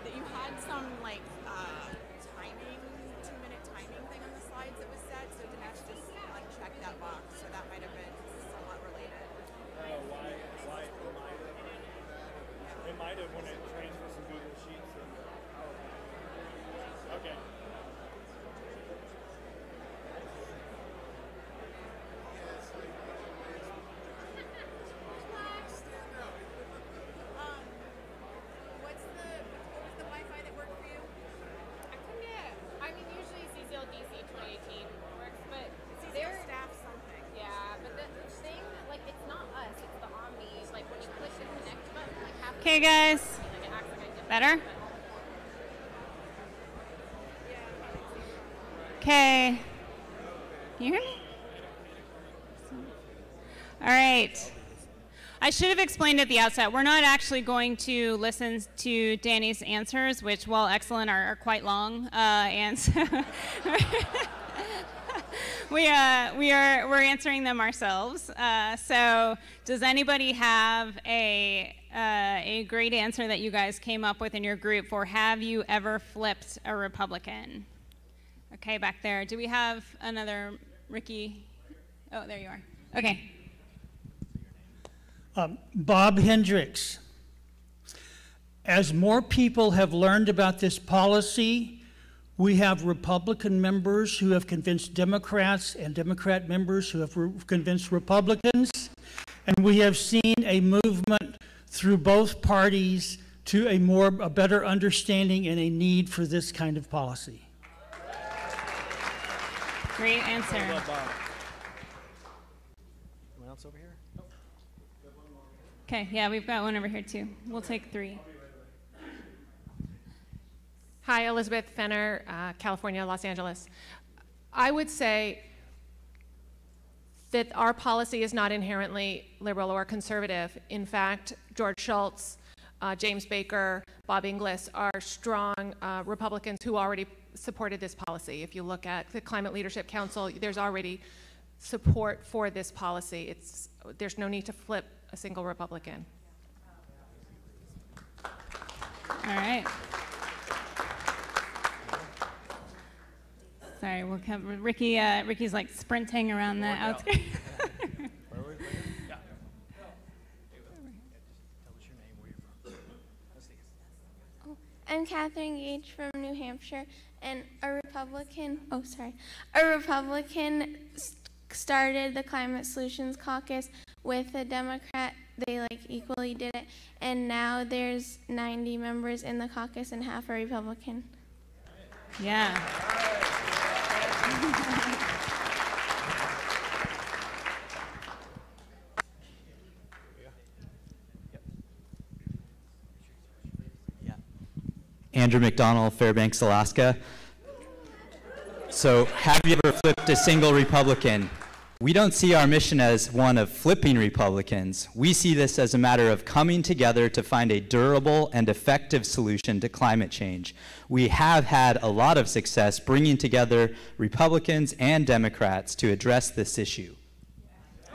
that you had some timing, 2-minute timing thing on the slides that was set, so Dinesh just unchecked that box, so that might have been somewhat related. Why it might have when it transfers from Google Sheets. Okay. What was the Wi-Fi that worked for you? I mean, usually CCL DC 2018 works, but CCL staff something. Yeah, but the thing, like, it's not us, it's the Omni. Like, when you click the connect button, like, half Okay, guys. like, it acts like a different Better? button. Okay. Can you hear me? All right. I should have explained at the outset, we're not actually going to listen to Danny's answers, which, while excellent, are quite long. And so we're answering them ourselves. So does anybody have a great answer that you guys came up with in your group for have you ever flipped a Republican? Okay, back there. Do we have another Ricky? Oh, there you are. Okay. Bob Hendricks. As more people have learned about this policy, we have Republican members who have convinced Democrats and Democrat members who have convinced Republicans, and we have seen a movement through both parties to a better understanding and a need for this kind of policy. Great answer. Anyone else over here? Okay, yeah, we've got one over here too. We'll take 3. Hi, Elizabeth Fenner, California, Los Angeles. I would say that our policy is not inherently liberal or conservative. In fact, George Shultz, James Baker, Bob Inglis are strong Republicans who already supported this policy. If you look at the Climate Leadership Council, there's already support for this policy. There's no need to flip a single Republican. All right. Sorry, we'll come. Ricky's like sprinting around the outskirts. I'm Catherine Gage from New Hampshire, and a Republican started the Climate Solutions Caucus with a Democrat. They equally did it, and now there's 90 members in the caucus and half are Republican. Yeah. Andrew McDonald, Fairbanks, Alaska. So, have you ever flipped a single Republican? We don't see our mission as one of flipping Republicans. We see this as a matter of coming together to find a durable and effective solution to climate change. We have had a lot of success bringing together Republicans and Democrats to address this issue.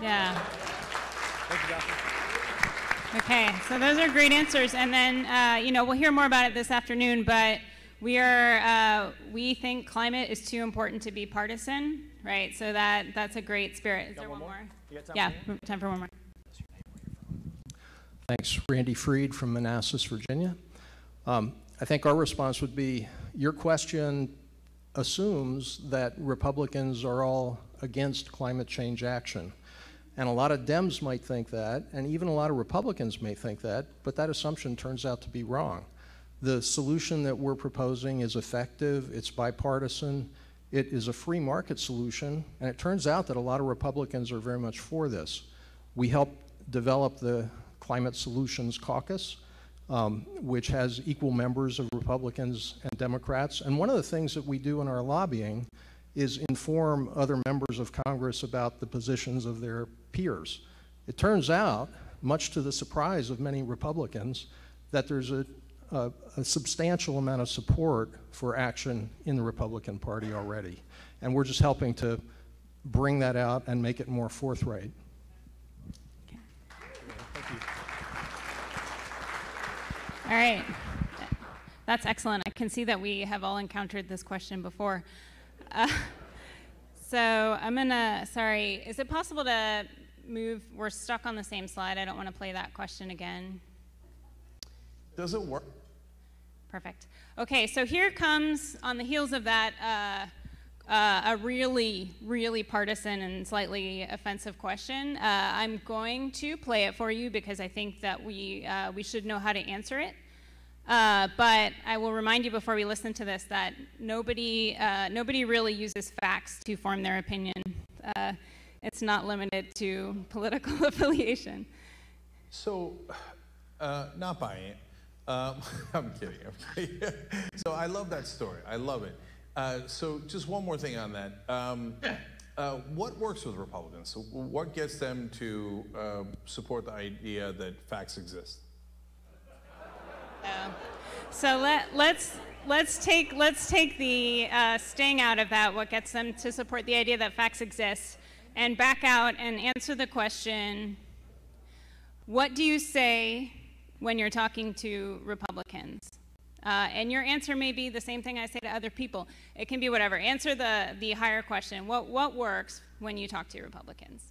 Yeah. Okay, so those are great answers, and then we'll hear more about it this afternoon. But we think climate is too important to be partisan, right? So that's a great spirit. Is there one more? Yeah, time for one more. Thanks, Randy Freed from Manassas, Virginia. I think our response would be, your question assumes that Republicans are all against climate change action. And a lot of Dems might think that, and even a lot of Republicans may think that, but that assumption turns out to be wrong. The solution that we're proposing is effective, it's bipartisan, it is a free market solution, and it turns out that a lot of Republicans are very much for this. We helped develop the Climate Solutions Caucus, which has equal members of Republicans and Democrats, and one of the things that we do in our lobbying is inform other members of Congress about the positions of their peers. It turns out, much to the surprise of many Republicans, that there's a substantial amount of support for action in the Republican Party already. And we're just helping to bring that out and make it more forthright. Okay. Thank you. All right. That's excellent. I can see that we have all encountered this question before. So I'm gonna, sorry, is it possible to move, we're stuck on the same slide. I don't want to play that question again. Does it work? Perfect. Okay, so here comes, on the heels of that, a really, really partisan and slightly offensive question. I'm going to play it for you because I think that we should know how to answer it. But I will remind you before we listen to this that nobody really uses facts to form their opinion. It's not limited to political affiliation. So, not buying it. I'm kidding. So I love that story. I love it. So just one more thing on that. What works with Republicans? So what gets them to support the idea that facts exist? So let's take the sting out of that. What gets them to support the idea that facts exist, and back out and answer the question: what do you say when you're talking to Republicans? And your answer may be the same thing I say to other people. It can be whatever. Answer the higher question. What works when you talk to Republicans?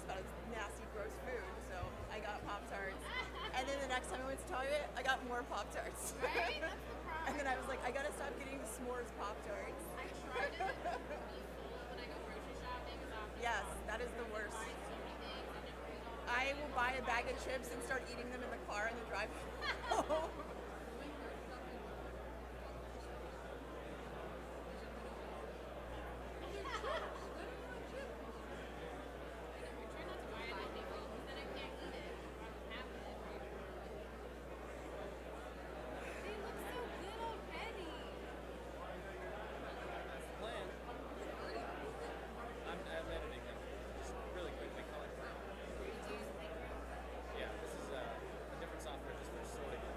about his nasty, gross food, so I got Pop-Tarts. And then the next time I went to Target, I got more Pop-Tarts. Right? That's the problem. And then I was like, I gotta stop getting s'mores Pop-Tarts. I tried to be full when I go grocery shopping. Yes, that is the worst. I will buy a bag of chips and start eating them in the car in the drive-thru. I'm editing them. Just really quickly color. Yeah, this is a different software just for sorting it.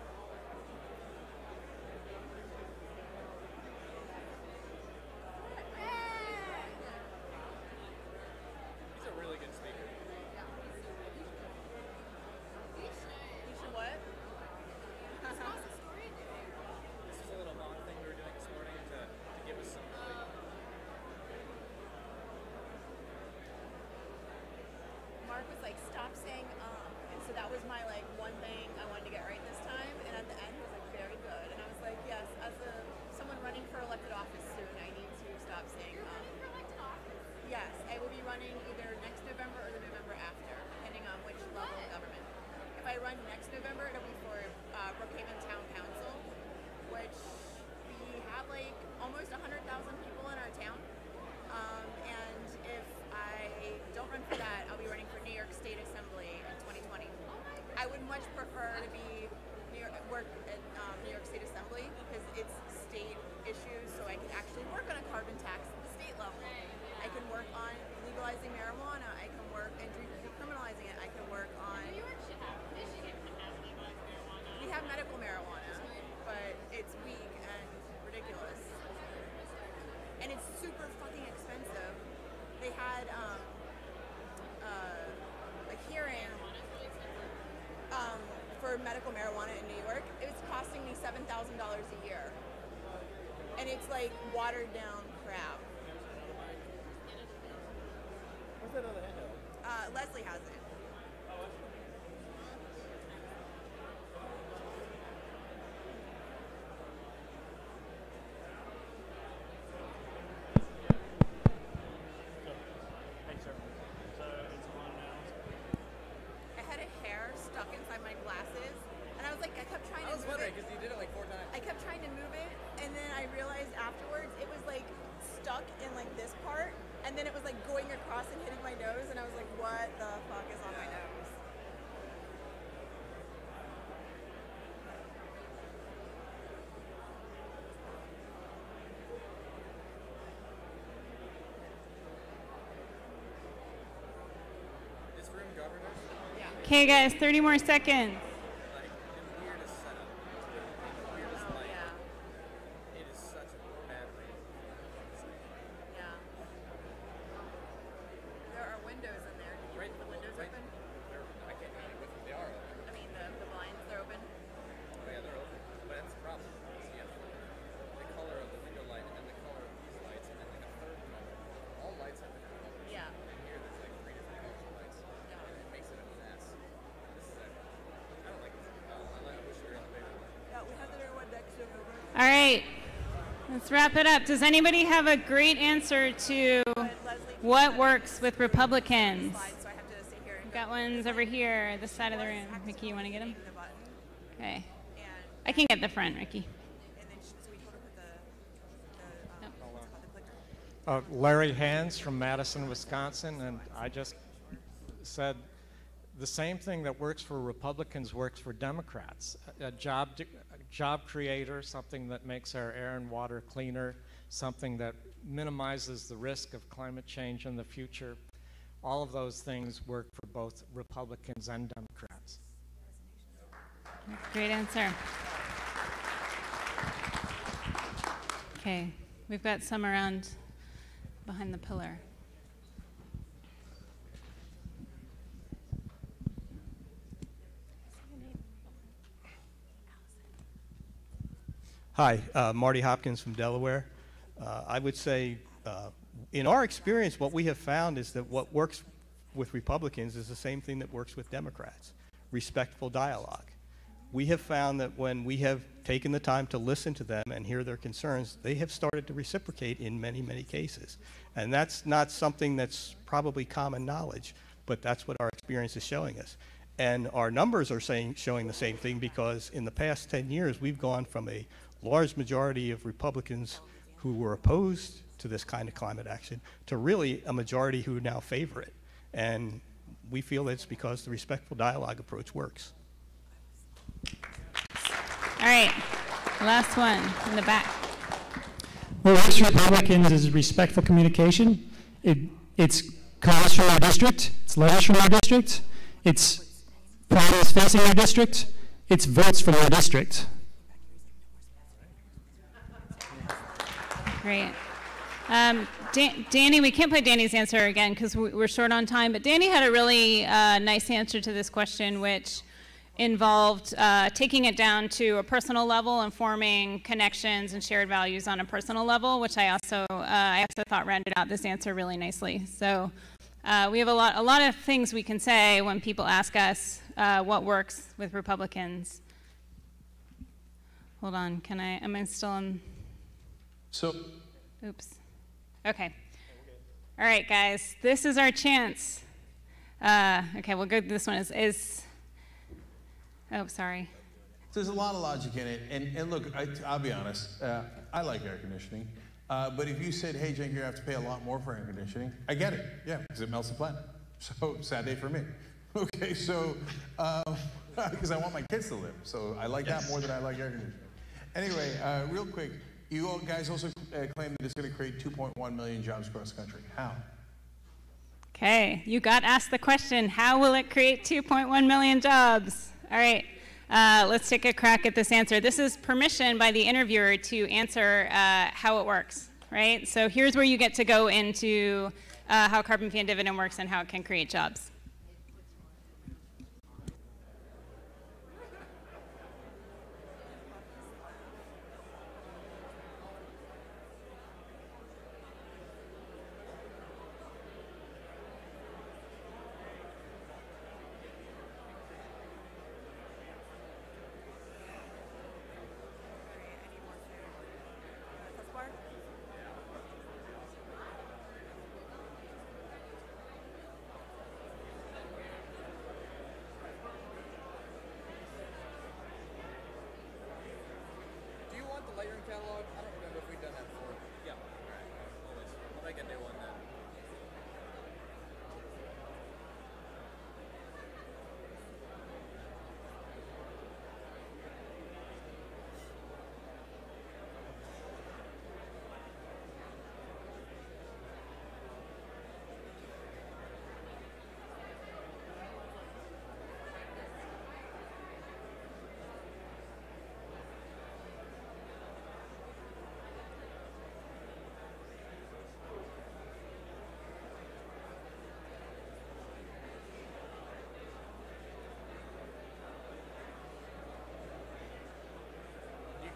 He's a really good speaker. You should what? This is a little long thing we were doing this morning to give us some Mark was like, stop saying and so that was my like one thing I wanted to get right this time. And at the end, he was like, very good. And I was like, yes, as someone running for elected office soon, I need to stop saying Yes, I will be running either next November or the November after, depending on which level of government. If I run next November, it'll be for Brookhaven Town Council, which we have like almost 100,000 people in our town. And if I don't run for that, I'll be running for New York State Assembly in 2020. I would much prefer to be work at New York State Assembly because it's state issues, so I can actually work on a carbon tax at the state level. I can work on legalizing marijuana. I can work and decriminalizing it. I can work on. New York should have. Michigan has legalized marijuana. We have medical marijuana, but it's weak and ridiculous. And it's super fucking expensive. They had a hearing for medical marijuana in New York. It was costing me $7,000 a year. And it's like watered down crap. What's that other handout? Leslie has it. Hey, sir. So it's on now. I had a hair stuck inside my glasses, and I was like, I kept trying to I was move wondering it. because you did it like 4 times. I kept trying to move it, and then I realized afterwards it was like stuck in like this part, and then it was like going across and hitting my nose, and I was like, what the fuck is on my nose? This room governors. Yeah. Okay, guys, 30 more seconds. Like the weirdest setup, the weirdest light. It is such a bad room. Yeah. There are windows in there. Did you Right, leave the windows right. open? I can't do anything with them. They are open. I mean, the blinds, they're open. Oh yeah, they're open. But that's the problem. Is you have the color of the window light and then the color of these lights and then like a third color. All lights have different colors. Yeah. And here there's like 3 different colors of lights. Yeah. And it makes it a mess. This is I don't like this. I wish we were on the bigger one. Yeah, we have the new one next November. All right, let's wrap it up. Does anybody have a great answer to what works with Republicans? We've got ones over here, this side of the room. Ricky, you want to get them? Okay. I can get the front, Ricky. Larry Hans from Madison, Wisconsin, and I just said the same thing that works for Republicans works for Democrats. A job creator, something that makes our air and water cleaner, something that minimizes the risk of climate change in the future. All of those things work for both Republicans and Democrats. Great answer. Okay, we've got some around behind the pillar. Hi, Marty Hopkins from Delaware. I would say, in our experience, what we have found is that what works with Republicans is the same thing that works with Democrats: respectful dialogue. We have found that when we have taken the time to listen to them and hear their concerns, they have started to reciprocate in many, many cases. And that's not something that's probably common knowledge, but that's what our experience is showing us. And our numbers are showing the same thing, because in the past 10 years, we've gone from a large majority of Republicans who were opposed to this kind of climate action to really a majority who now favor it. And we feel it's because the respectful dialogue approach works. All right, last one in the back. What works for Republicans is respectful communication. It's calls from our district, it's letters from our district, it's problems facing our district, it's votes from our district. Great. Danny, we can't play Danny's answer again because we're short on time, but Danny had a really nice answer to this question, which involved taking it down to a personal level and forming connections and shared values on a personal level, which I also thought rounded out this answer really nicely. So we have a lot of things we can say when people ask us what works with Republicans. Hold on, am I still on? So. Oops. Okay. All right, guys, this is our chance. Okay, we'll go. This one is. Oh, sorry. There's a lot of logic in it, and look, I'll be honest. I like air conditioning, but if you said, "Hey, Jen, you have to pay a lot more for air conditioning," I get it. Yeah, because it melts the planet. So sad day for me. Okay, so because I want my kids to live, so I like that more than I like air conditioning. Anyway, real quick. You all guys also claim that it's going to create 2.1 million jobs across the country. How? Okay, you got asked the question, how will it create 2.1 million jobs? All right, let's take a crack at this answer. This is permission by the interviewer to answer how it works, right? So here's where you get to go into how carbon fee and dividend works and how it can create jobs. Catalog? I don't remember if we've done that before. Yeah. All right. Always. I'll make a new one then.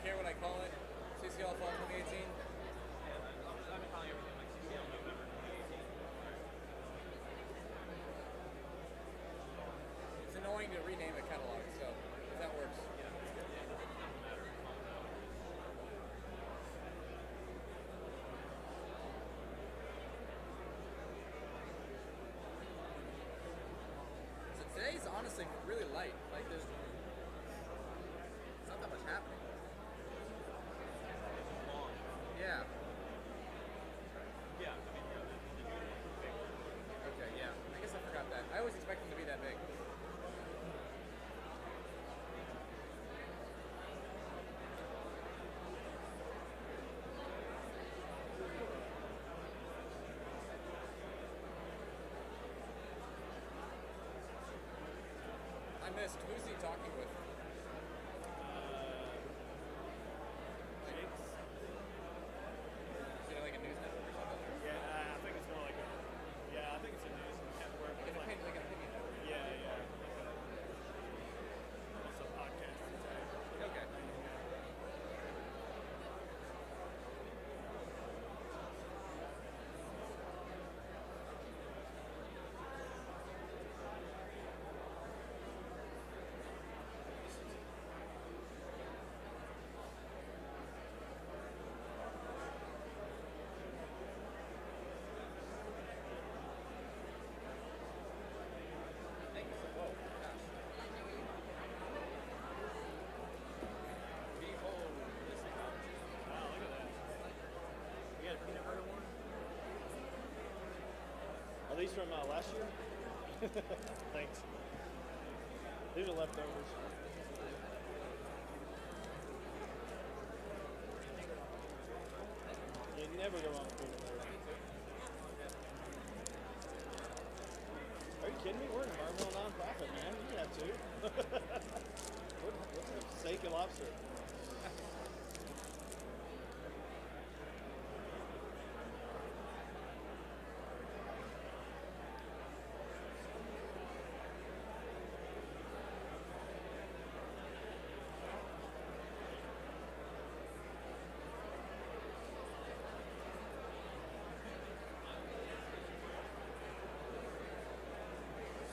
Care what I call it? CCL Fall 2018? I've been calling everything like CCL November 2018. It's annoying to rename a catalog, so if that works. Yeah, it doesn't matter. So today's honestly really light. Like there's not that much happening. Yeah. Yeah, I mean, okay, yeah. I guess I forgot that. I always expect them to be that big. I missed. Who's he talking with? these from last year? Thanks. These are leftovers. You never go wrong with peanut butter. Are you kidding me? We're an environmental nonprofit, man. You have to. What's the steak and lobster?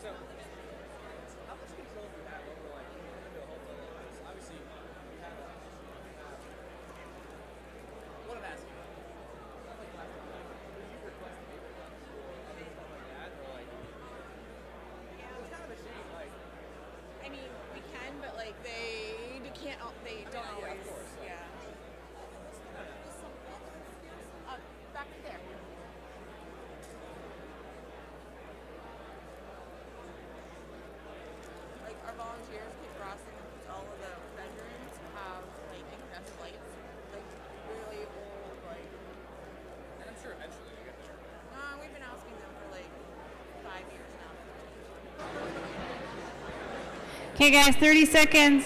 So, how much control do you have over, like, individual hotel levels? Obviously, you have what I'm asking, stuff like last time, like, would you request a paper cuts or other stuff like that, or like, it's kind of a shame, like, I mean, we can, but like they can't. They don't always. of course, like, yeah. Back there. Like our volunteers keep crossing all of the bedrooms have like incandescent lights, like really old, like. and I'm sure eventually you get there. We've been asking them for like 5 years now. Okay, guys, 30 seconds.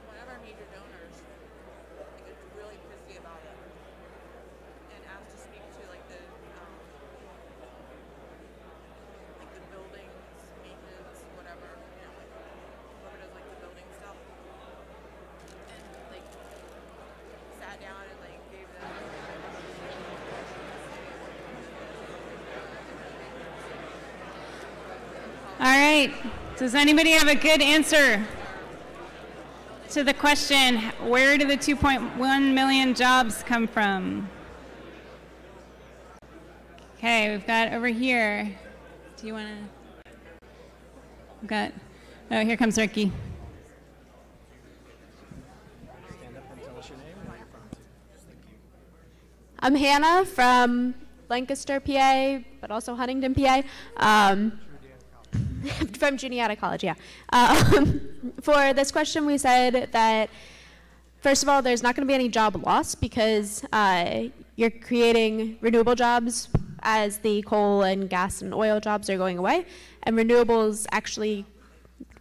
One of our major donors like, is really pissy about it and asked to speak to like the buildings maintenance, whatever, you know, like whoever does like the building stuff, and like sat down and like gave them. All right. Does anybody have a good answer to the question, where do the 2.1 million jobs come from? Okay, we've got over here. Do you want to? We've got, oh, here comes Ricky. Stand up and tell us your name and where you're from. Thank you. I'm Hannah from Lancaster, PA, but also Huntington, PA. From Juniata College, yeah. For this question, we said that, first of all, there's not going to be any job loss because you're creating renewable jobs as the coal and gas and oil jobs are going away. And renewables actually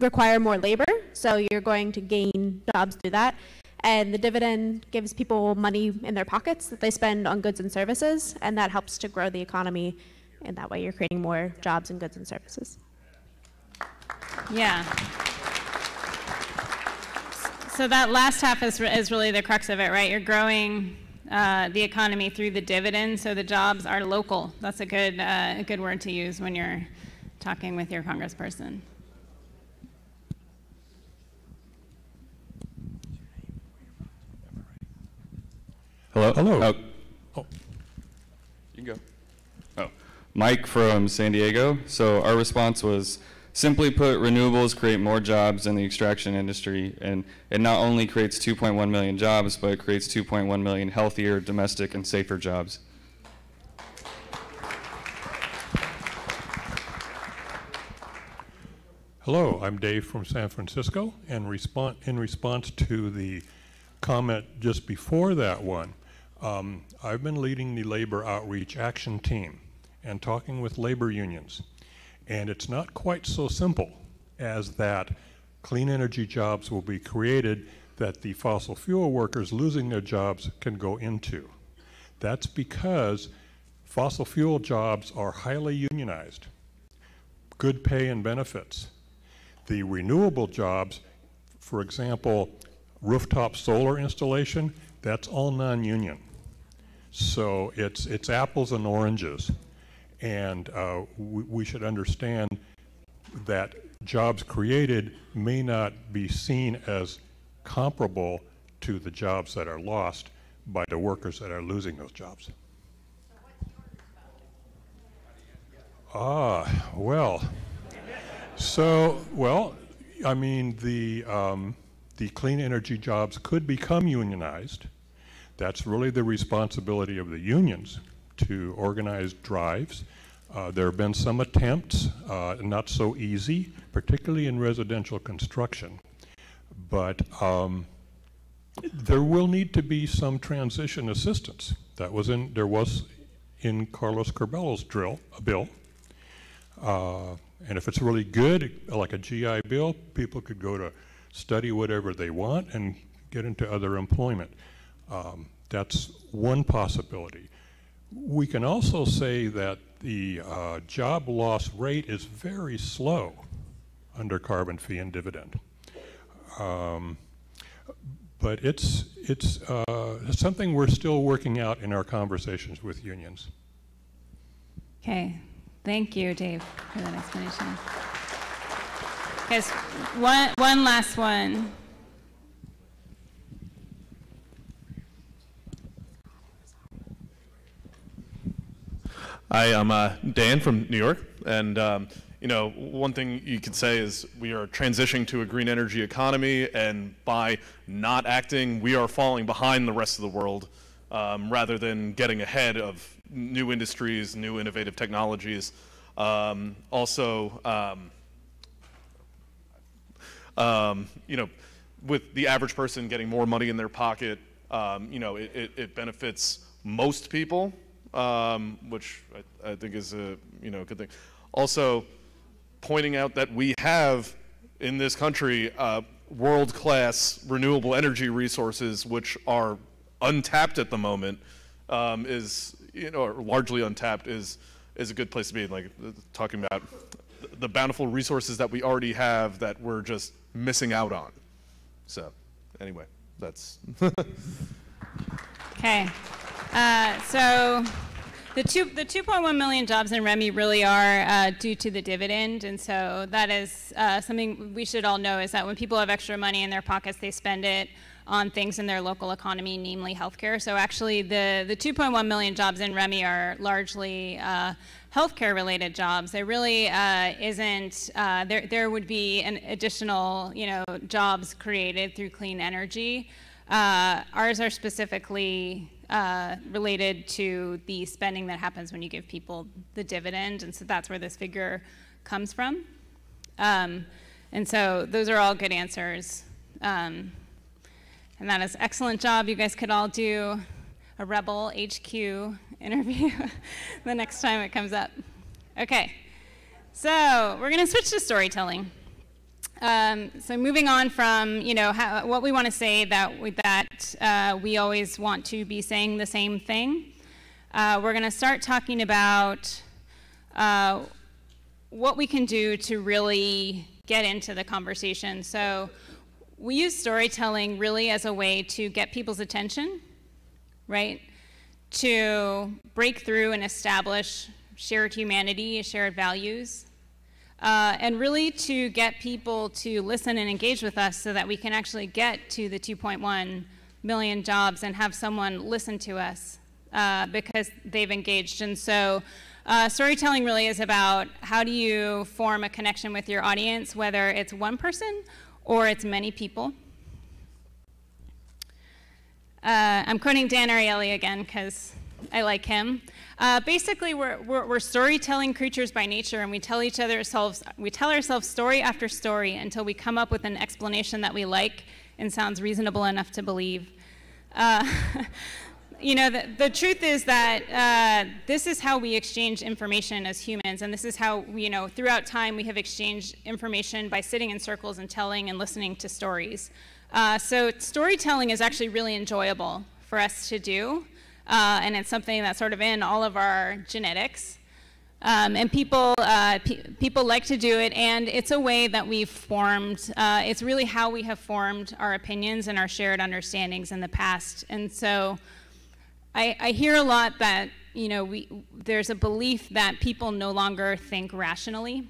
require more labor, so you're going to gain jobs through that. And the dividend gives people money in their pockets that they spend on goods and services, and that helps to grow the economy. And that way you're creating more jobs and goods and services. Yeah. So that last half is really the crux of it, right? You're growing the economy through the dividend, so the jobs are local. That's a good word to use when you're talking with your congressperson. Hello? Hello. Oh. You can go. Oh. Mike from San Diego. So our response was, simply put, renewables create more jobs in the extraction industry, and it not only creates 2.1 million jobs, but it creates 2.1 million healthier, domestic, and safer jobs. Hello, I'm Dave from San Francisco, and in response to the comment just before that one, I've been leading the Labor Outreach Action Team and talking with labor unions. And it's not quite so simple as that clean energy jobs will be created that the fossil fuel workers losing their jobs can go into. That's because fossil fuel jobs are highly unionized, good pay and benefits. The renewable jobs, for example, rooftop solar installation, that's all non-union. So it's apples and oranges. And we should understand that jobs created may not be seen as comparable to the jobs that are lost by the workers that are losing those jobs. Well, I mean, the the clean energy jobs could become unionized. That's really the responsibility of the unions to organize drives. There have been some attempts, not so easy, particularly in residential construction. But there will need to be some transition assistance. There was in Carlos Curbello's bill. And if it's really good, like a GI Bill, people could go to study whatever they want and get into other employment. That's one possibility. We can also say that the job loss rate is very slow under carbon fee and dividend. But it's something we're still working out in our conversations with unions. Okay, thank you, Dave, for that explanation. Guys, one last one. Hi, I'm Dan from New York, and one thing you could say is we are transitioning to a green energy economy, and by not acting, we are falling behind the rest of the world rather than getting ahead of new industries, new innovative technologies. With the average person getting more money in their pocket, it benefits most people, which I think is a good thing. Also, pointing out that we have in this country world-class renewable energy resources, which are untapped at the moment, or largely untapped, is a good place to be. Like talking about the bountiful resources that we already have that we're just missing out on. So, anyway, that's. Okay, so the 2.1 million jobs in REMI really are due to the dividend, and so that is something we should all know, is that when people have extra money in their pockets, they spend it on things in their local economy, namely healthcare. So actually the 2.1 million jobs in REMI are largely healthcare related jobs. There really isn't, there would be an additional jobs created through clean energy. Ours are specifically related to the spending that happens when you give people the dividend, and so that's where this figure comes from. And so those are all good answers. And that is an excellent job. You guys could all do a Rebel HQ interview the next time it comes up. Okay, so we're going to switch to storytelling. So moving on from what we want to say that we always want to be saying the same thing. We're going to start talking about what we can do to really get into the conversation. So we use storytelling really as a way to get people's attention, right? To break through and establish shared humanity, shared values, and really to get people to listen and engage with us so that we can actually get to the 2.1 million jobs and have someone listen to us because they've engaged. And so storytelling really is about how do you form a connection with your audience, whether it's one person or it's many people. I'm quoting Dan Ariely again because I like him. Basically, we're storytelling creatures by nature, and we tell ourselves story after story until we come up with an explanation that we like and sounds reasonable enough to believe. The truth is that this is how we exchange information as humans, and this is how throughout time we have exchanged information by sitting in circles and telling and listening to stories. So storytelling is actually really enjoyable for us to do, and it's something that's sort of in all of our genetics. And people like to do it, and it's a way that we've formed, it's really how we have formed our opinions and our shared understandings in the past. And so I hear a lot that, there's a belief that people no longer think rationally.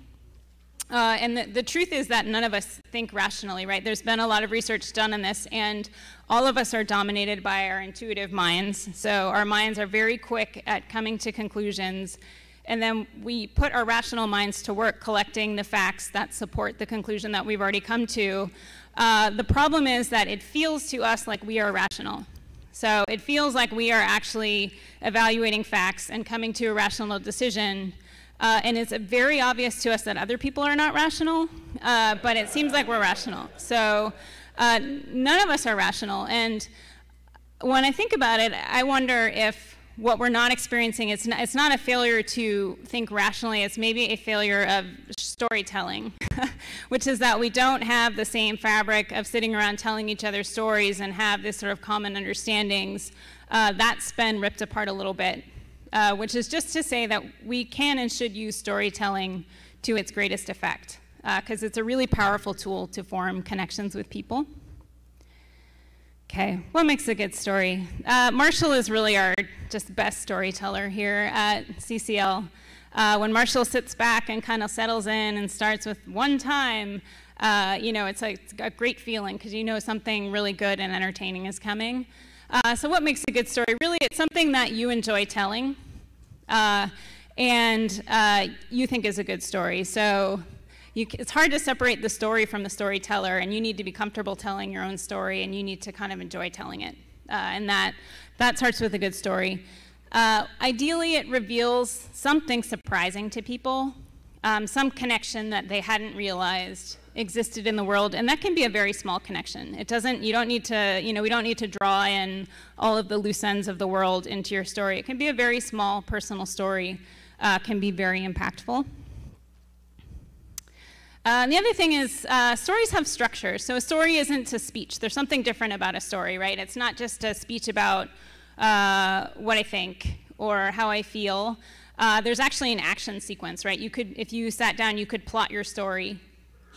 And the truth is that none of us think rationally, right? There's been a lot of research done on this, and all of us are dominated by our intuitive minds. So our minds are very quick at coming to conclusions, and then we put our rational minds to work collecting the facts that support the conclusion that we've already come to. The problem is that it feels to us like we are rational. So it feels like we are actually evaluating facts and coming to a rational decision. And it's very obvious to us that other people are not rational, but it seems like we're rational. So none of us are rational. And when I think about it, I wonder if what we're not experiencing, it's not a failure to think rationally, it's maybe a failure of storytelling, which is that we don't have the same fabric of sitting around telling each other stories and have this sort of common understandings. That's been ripped apart a little bit, which is just to say that we can and should use storytelling to its greatest effect, because it's a really powerful tool to form connections with people. Okay, what makes a good story? Marshall is really our just best storyteller here at CCL. When Marshall sits back and kind of settles in and starts with one time, it's a great feeling because you know something really good and entertaining is coming. So what makes a good story? Really, it's something that you enjoy telling and you think is a good story. So it's hard to separate the story from the storyteller, and you need to be comfortable telling your own story, and you need to kind of enjoy telling it. And that starts with a good story. Ideally, it reveals something surprising to people, some connection that they hadn't realized existed in the world, and that can be a very small connection. We don't need to draw in all of the loose ends of the world into your story. It can be a very small personal story, can be very impactful. The other thing is stories have structure. So a story isn't a speech. There's something different about a story, right? It's not just a speech about what I think or how I feel. There's actually an action sequence, right? If you sat down, you could plot your story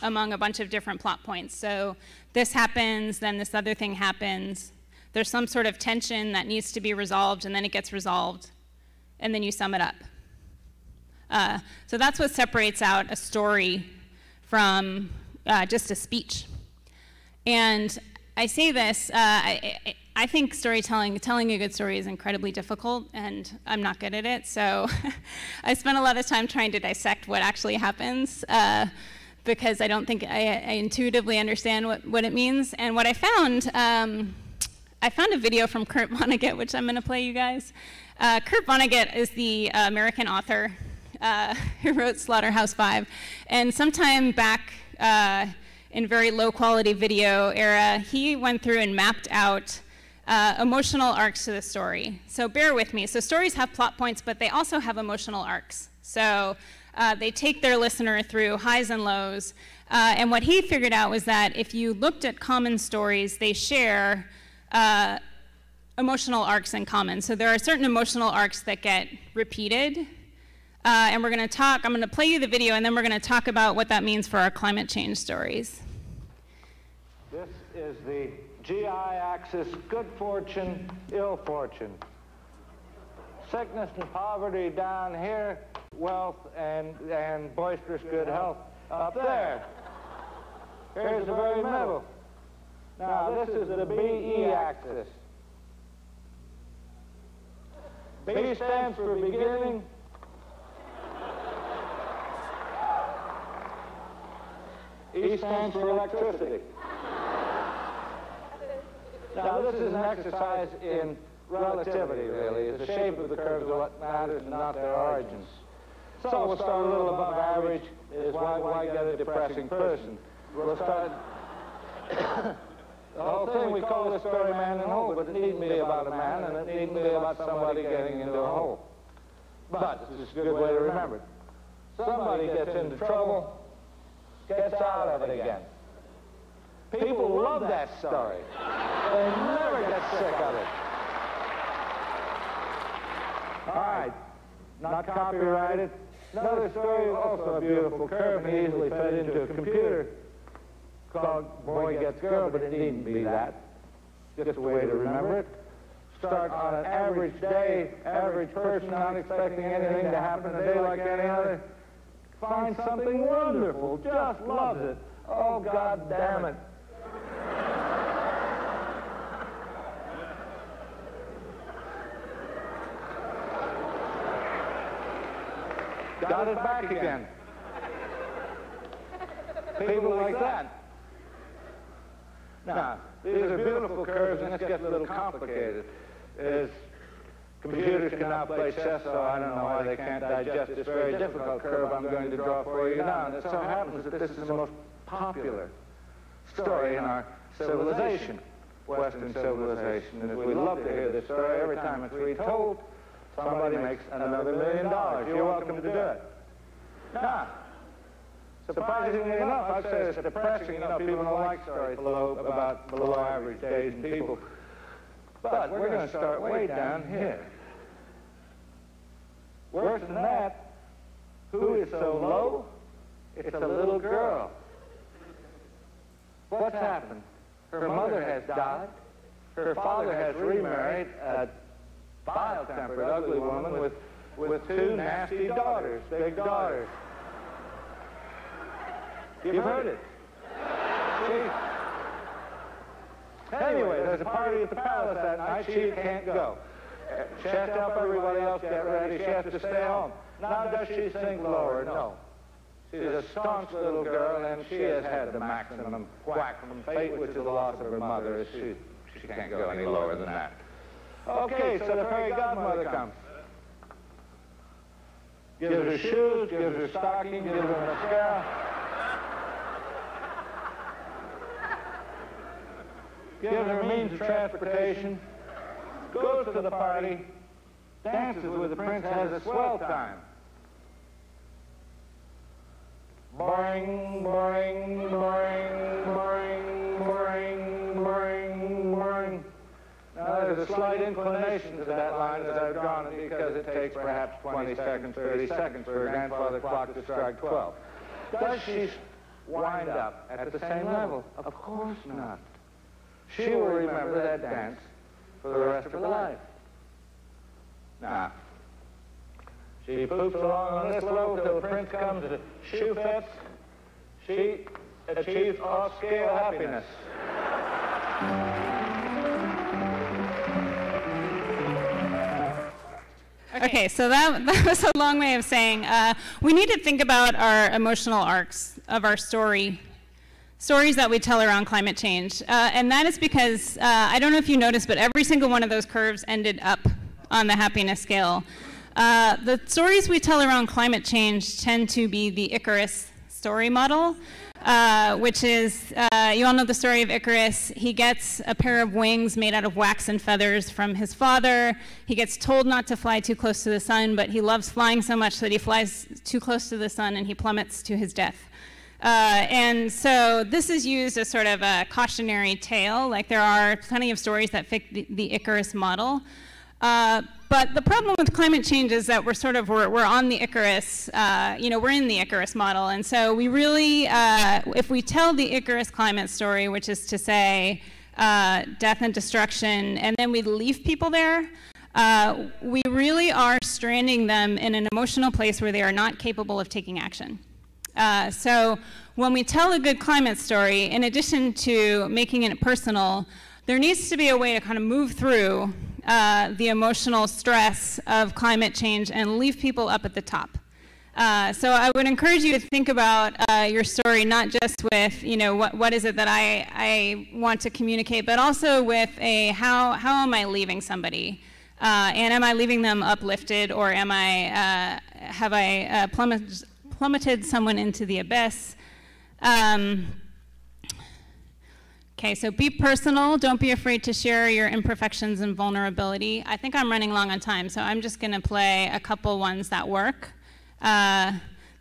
among a bunch of different plot points. So this happens, then this other thing happens. There's some sort of tension that needs to be resolved, and then it gets resolved, and then you sum it up. So that's what separates out a story from just a speech. And I say this, I think telling a good story is incredibly difficult, and I'm not good at it, so I spent a lot of time trying to dissect what actually happens, because I don't think I intuitively understand what it means. And what I found a video from Kurt Vonnegut, which I'm gonna play you guys. Kurt Vonnegut is the American author who wrote Slaughterhouse-Five. And sometime back in very low quality video era, he went through and mapped out emotional arcs to the story. So bear with me. So stories have plot points, but they also have emotional arcs. So they take their listener through highs and lows. And what he figured out was that if you looked at common stories, they share emotional arcs in common. So there are certain emotional arcs that get repeated. And I'm going to play you the video, and then we're going to talk about what that means for our climate change stories. This is the GI axis, good fortune, ill fortune. Sickness and poverty down here, wealth and boisterous good health up there. Here's the very middle. Now this is the BE axis. B stands for beginning. E stands for electricity. Now this is an exercise in relativity, really. The shape of the curves are what matters, not their origins. So we'll start a little above average. Is why get a depressing person? We'll start the whole thing. We call this story Man in a Hole, but it needn't be about a man, and it needn't be about somebody getting into a hole. But this is a good way to remember it. Somebody gets into trouble, gets out of it again. People love that story. They never get sick of it. All right, not copyrighted. Another story, also a beautiful curve and easily fed into a computer, called Boy Gets Girl, but it needn't be that. Just a way to remember it. Start on an average day, average person, not expecting anything to happen a day like any other. Find something wonderful, just loves it. Oh, God damn it. Got it back again. People like that. Now, these are beautiful curves, and this gets a little complicated. Computers can now play chess, so I don't know why they can't digest this very difficult curve I'm going to draw for you now. And it so happens that this is the most popular story in our civilization, Western civilization. And we love to hear this story. Every time it's retold, somebody makes another $1 million. You're welcome to do it. Now, surprisingly enough, I'd say it's depressing. You know, people don't like stories about below average days and people. But we're going to start way down here. Worse than that, who is so low? It's a little girl. What's happened? Her mother has died. Her father has remarried a vile-tempered, ugly woman with two nasty daughters, big daughters. You've heard it. Anyway, there's a party at the palace that night. She can't go. She has to help everybody else get ready. She has to stay home. Now, does she sink lower? No. She's a staunch little girl, and she has had the maximum whack from fate, which is the loss of her mother. She can't go any lower than that. Okay, so the fairy godmother comes. Gives her shoes, gives her stockings, gives her mascara. Gives her means of transportation. Goes to the party, dances with the prince, has a swell time. Boring, boring, boring, boring, boring, boring, boring. Now there's a slight inclination to that line as I've drawn it because it takes perhaps 20 seconds, 30 seconds for her grandfather clock to strike 12. Does she wind up at the same level? Of course not. She will remember that dance for the rest of her life. Now, she poops along on this low till the prince comes to shoe fits. She achieves off-scale happiness. Okay, so that was a long way of saying we need to think about our emotional arcs of our stories that we tell around climate change. And that is because, I don't know if you noticed, but every single one of those curves ended up on the happiness scale. The stories we tell around climate change tend to be the Icarus story model, which is, you all know the story of Icarus. He gets a pair of wings made out of wax and feathers from his father. He gets told not to fly too close to the sun, but he loves flying so much that he flies too close to the sun and he plummets to his death. And so this is used as sort of a cautionary tale. Like there are plenty of stories that fit the Icarus model. But the problem with climate change is that we're on the Icarus, we're in the Icarus model. And so we really, if we tell the Icarus climate story, which is to say death and destruction, and then we leave people there, we really are stranding them in an emotional place where they are not capable of taking action. So when we tell a good climate story, in addition to making it personal, there needs to be a way to kind of move through the emotional stress of climate change and leave people up at the top. So I would encourage you to think about your story not just with, what is it that I want to communicate, but also with how am I leaving somebody? And am I leaving them uplifted, or have I plummeted someone into the abyss? Okay, so be personal. Don't be afraid to share your imperfections and vulnerability. I think I'm running long on time, so I'm just going to play a couple ones that work.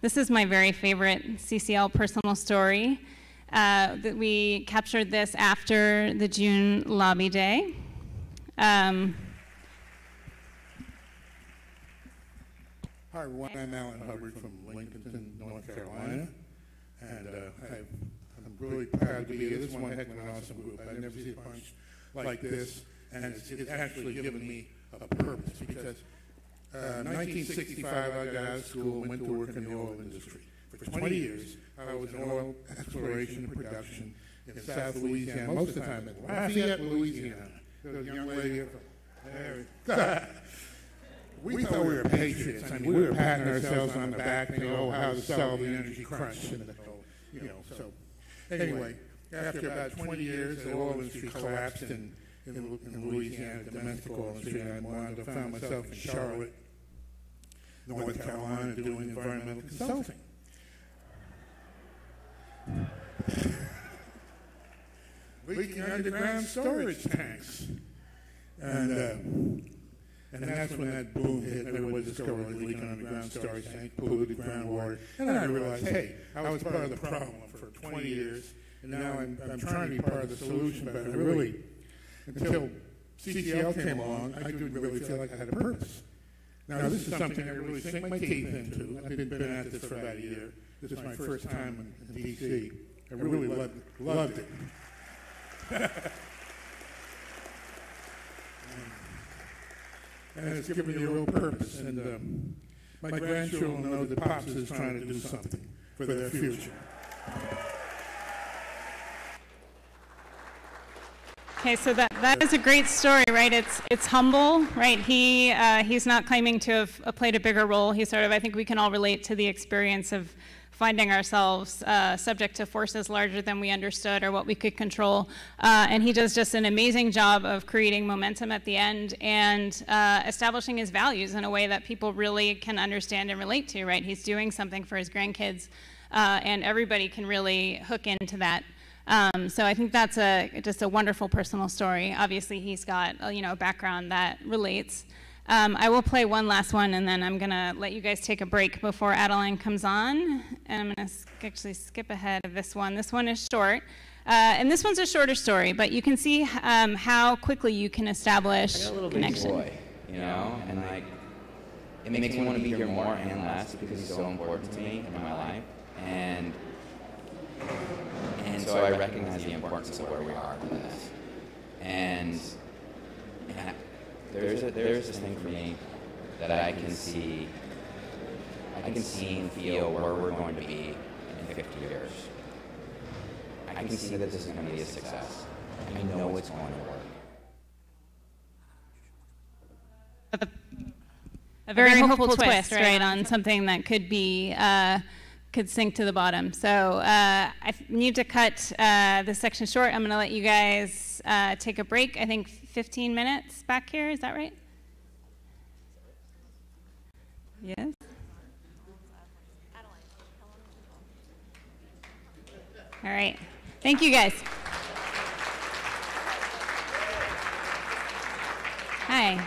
This is my very favorite CCL personal story. That we captured this after the June lobby day. Hi, everyone. I'm Alan Hubbard from Lincoln, North Carolina, and I'm really proud to be here. This is one heck of an awesome group. I've never seen a bunch like this, and it's actually given me a purpose because 1965 I got out of school and went to work in the oil industry. For 20 years, I was in oil exploration and production in South Louisiana, most of the time in Lafayette, Louisiana. There was a young lady there. We thought we were patriots. I mean, we were patting ourselves on the back, thinking, oh, how to solve the energy crunch. And so, anyway, after about 20 years, the oil industry collapsed in Louisiana, the domestic oil industry, and I found myself in Charlotte, North Carolina, doing environmental consulting. Leaking underground storage tanks. And that's when that boom hit. Everybody discovered a leaking underground storage tank, polluted groundwater. And then I realized, hey, I was part of the problem for 20 years, and now I'm trying to be part of the solution, but I really, until CCL came along, I didn't really feel like I had a purpose. Now, this is something I really sink my teeth into. I've been at this for about a year. This is my first time in D.C. I really loved it. And it's given me a real purpose. And my grandchildren know that Pops is trying to do something for their future. Okay, so that is a great story, right? It's humble, right? He's not claiming to have played a bigger role. He sort of, I think we can all relate to the experience of finding ourselves subject to forces larger than we understood or what we could control. And he does just an amazing job of creating momentum at the end and establishing his values in a way that people really can understand and relate to, right? He's doing something for his grandkids, and everybody can really hook into that. So I think that's just a wonderful personal story. Obviously, he's got a background that relates. I will play one last one, and then I'm going to let you guys take a break before Adeline comes on. And I'm going to actually skip ahead of this one. This one is short. And this one's a shorter story, but you can see how quickly you can establish connection. Joy, and it makes me want to be here more and less because he's so important to me in my life. And so I recognize the importance of where we are in this. And there's this thing for me that I can see and feel where we're going to be in 50 years. I can see that this is going to be a success. I know it's going to work. A very hopeful twist, right, on something that could be could sink to the bottom. So I need to cut this section short. I'm going to let you guys take a break. I think 15 minutes back here. Is that right? Yes. All right. Thank you, guys. Hi.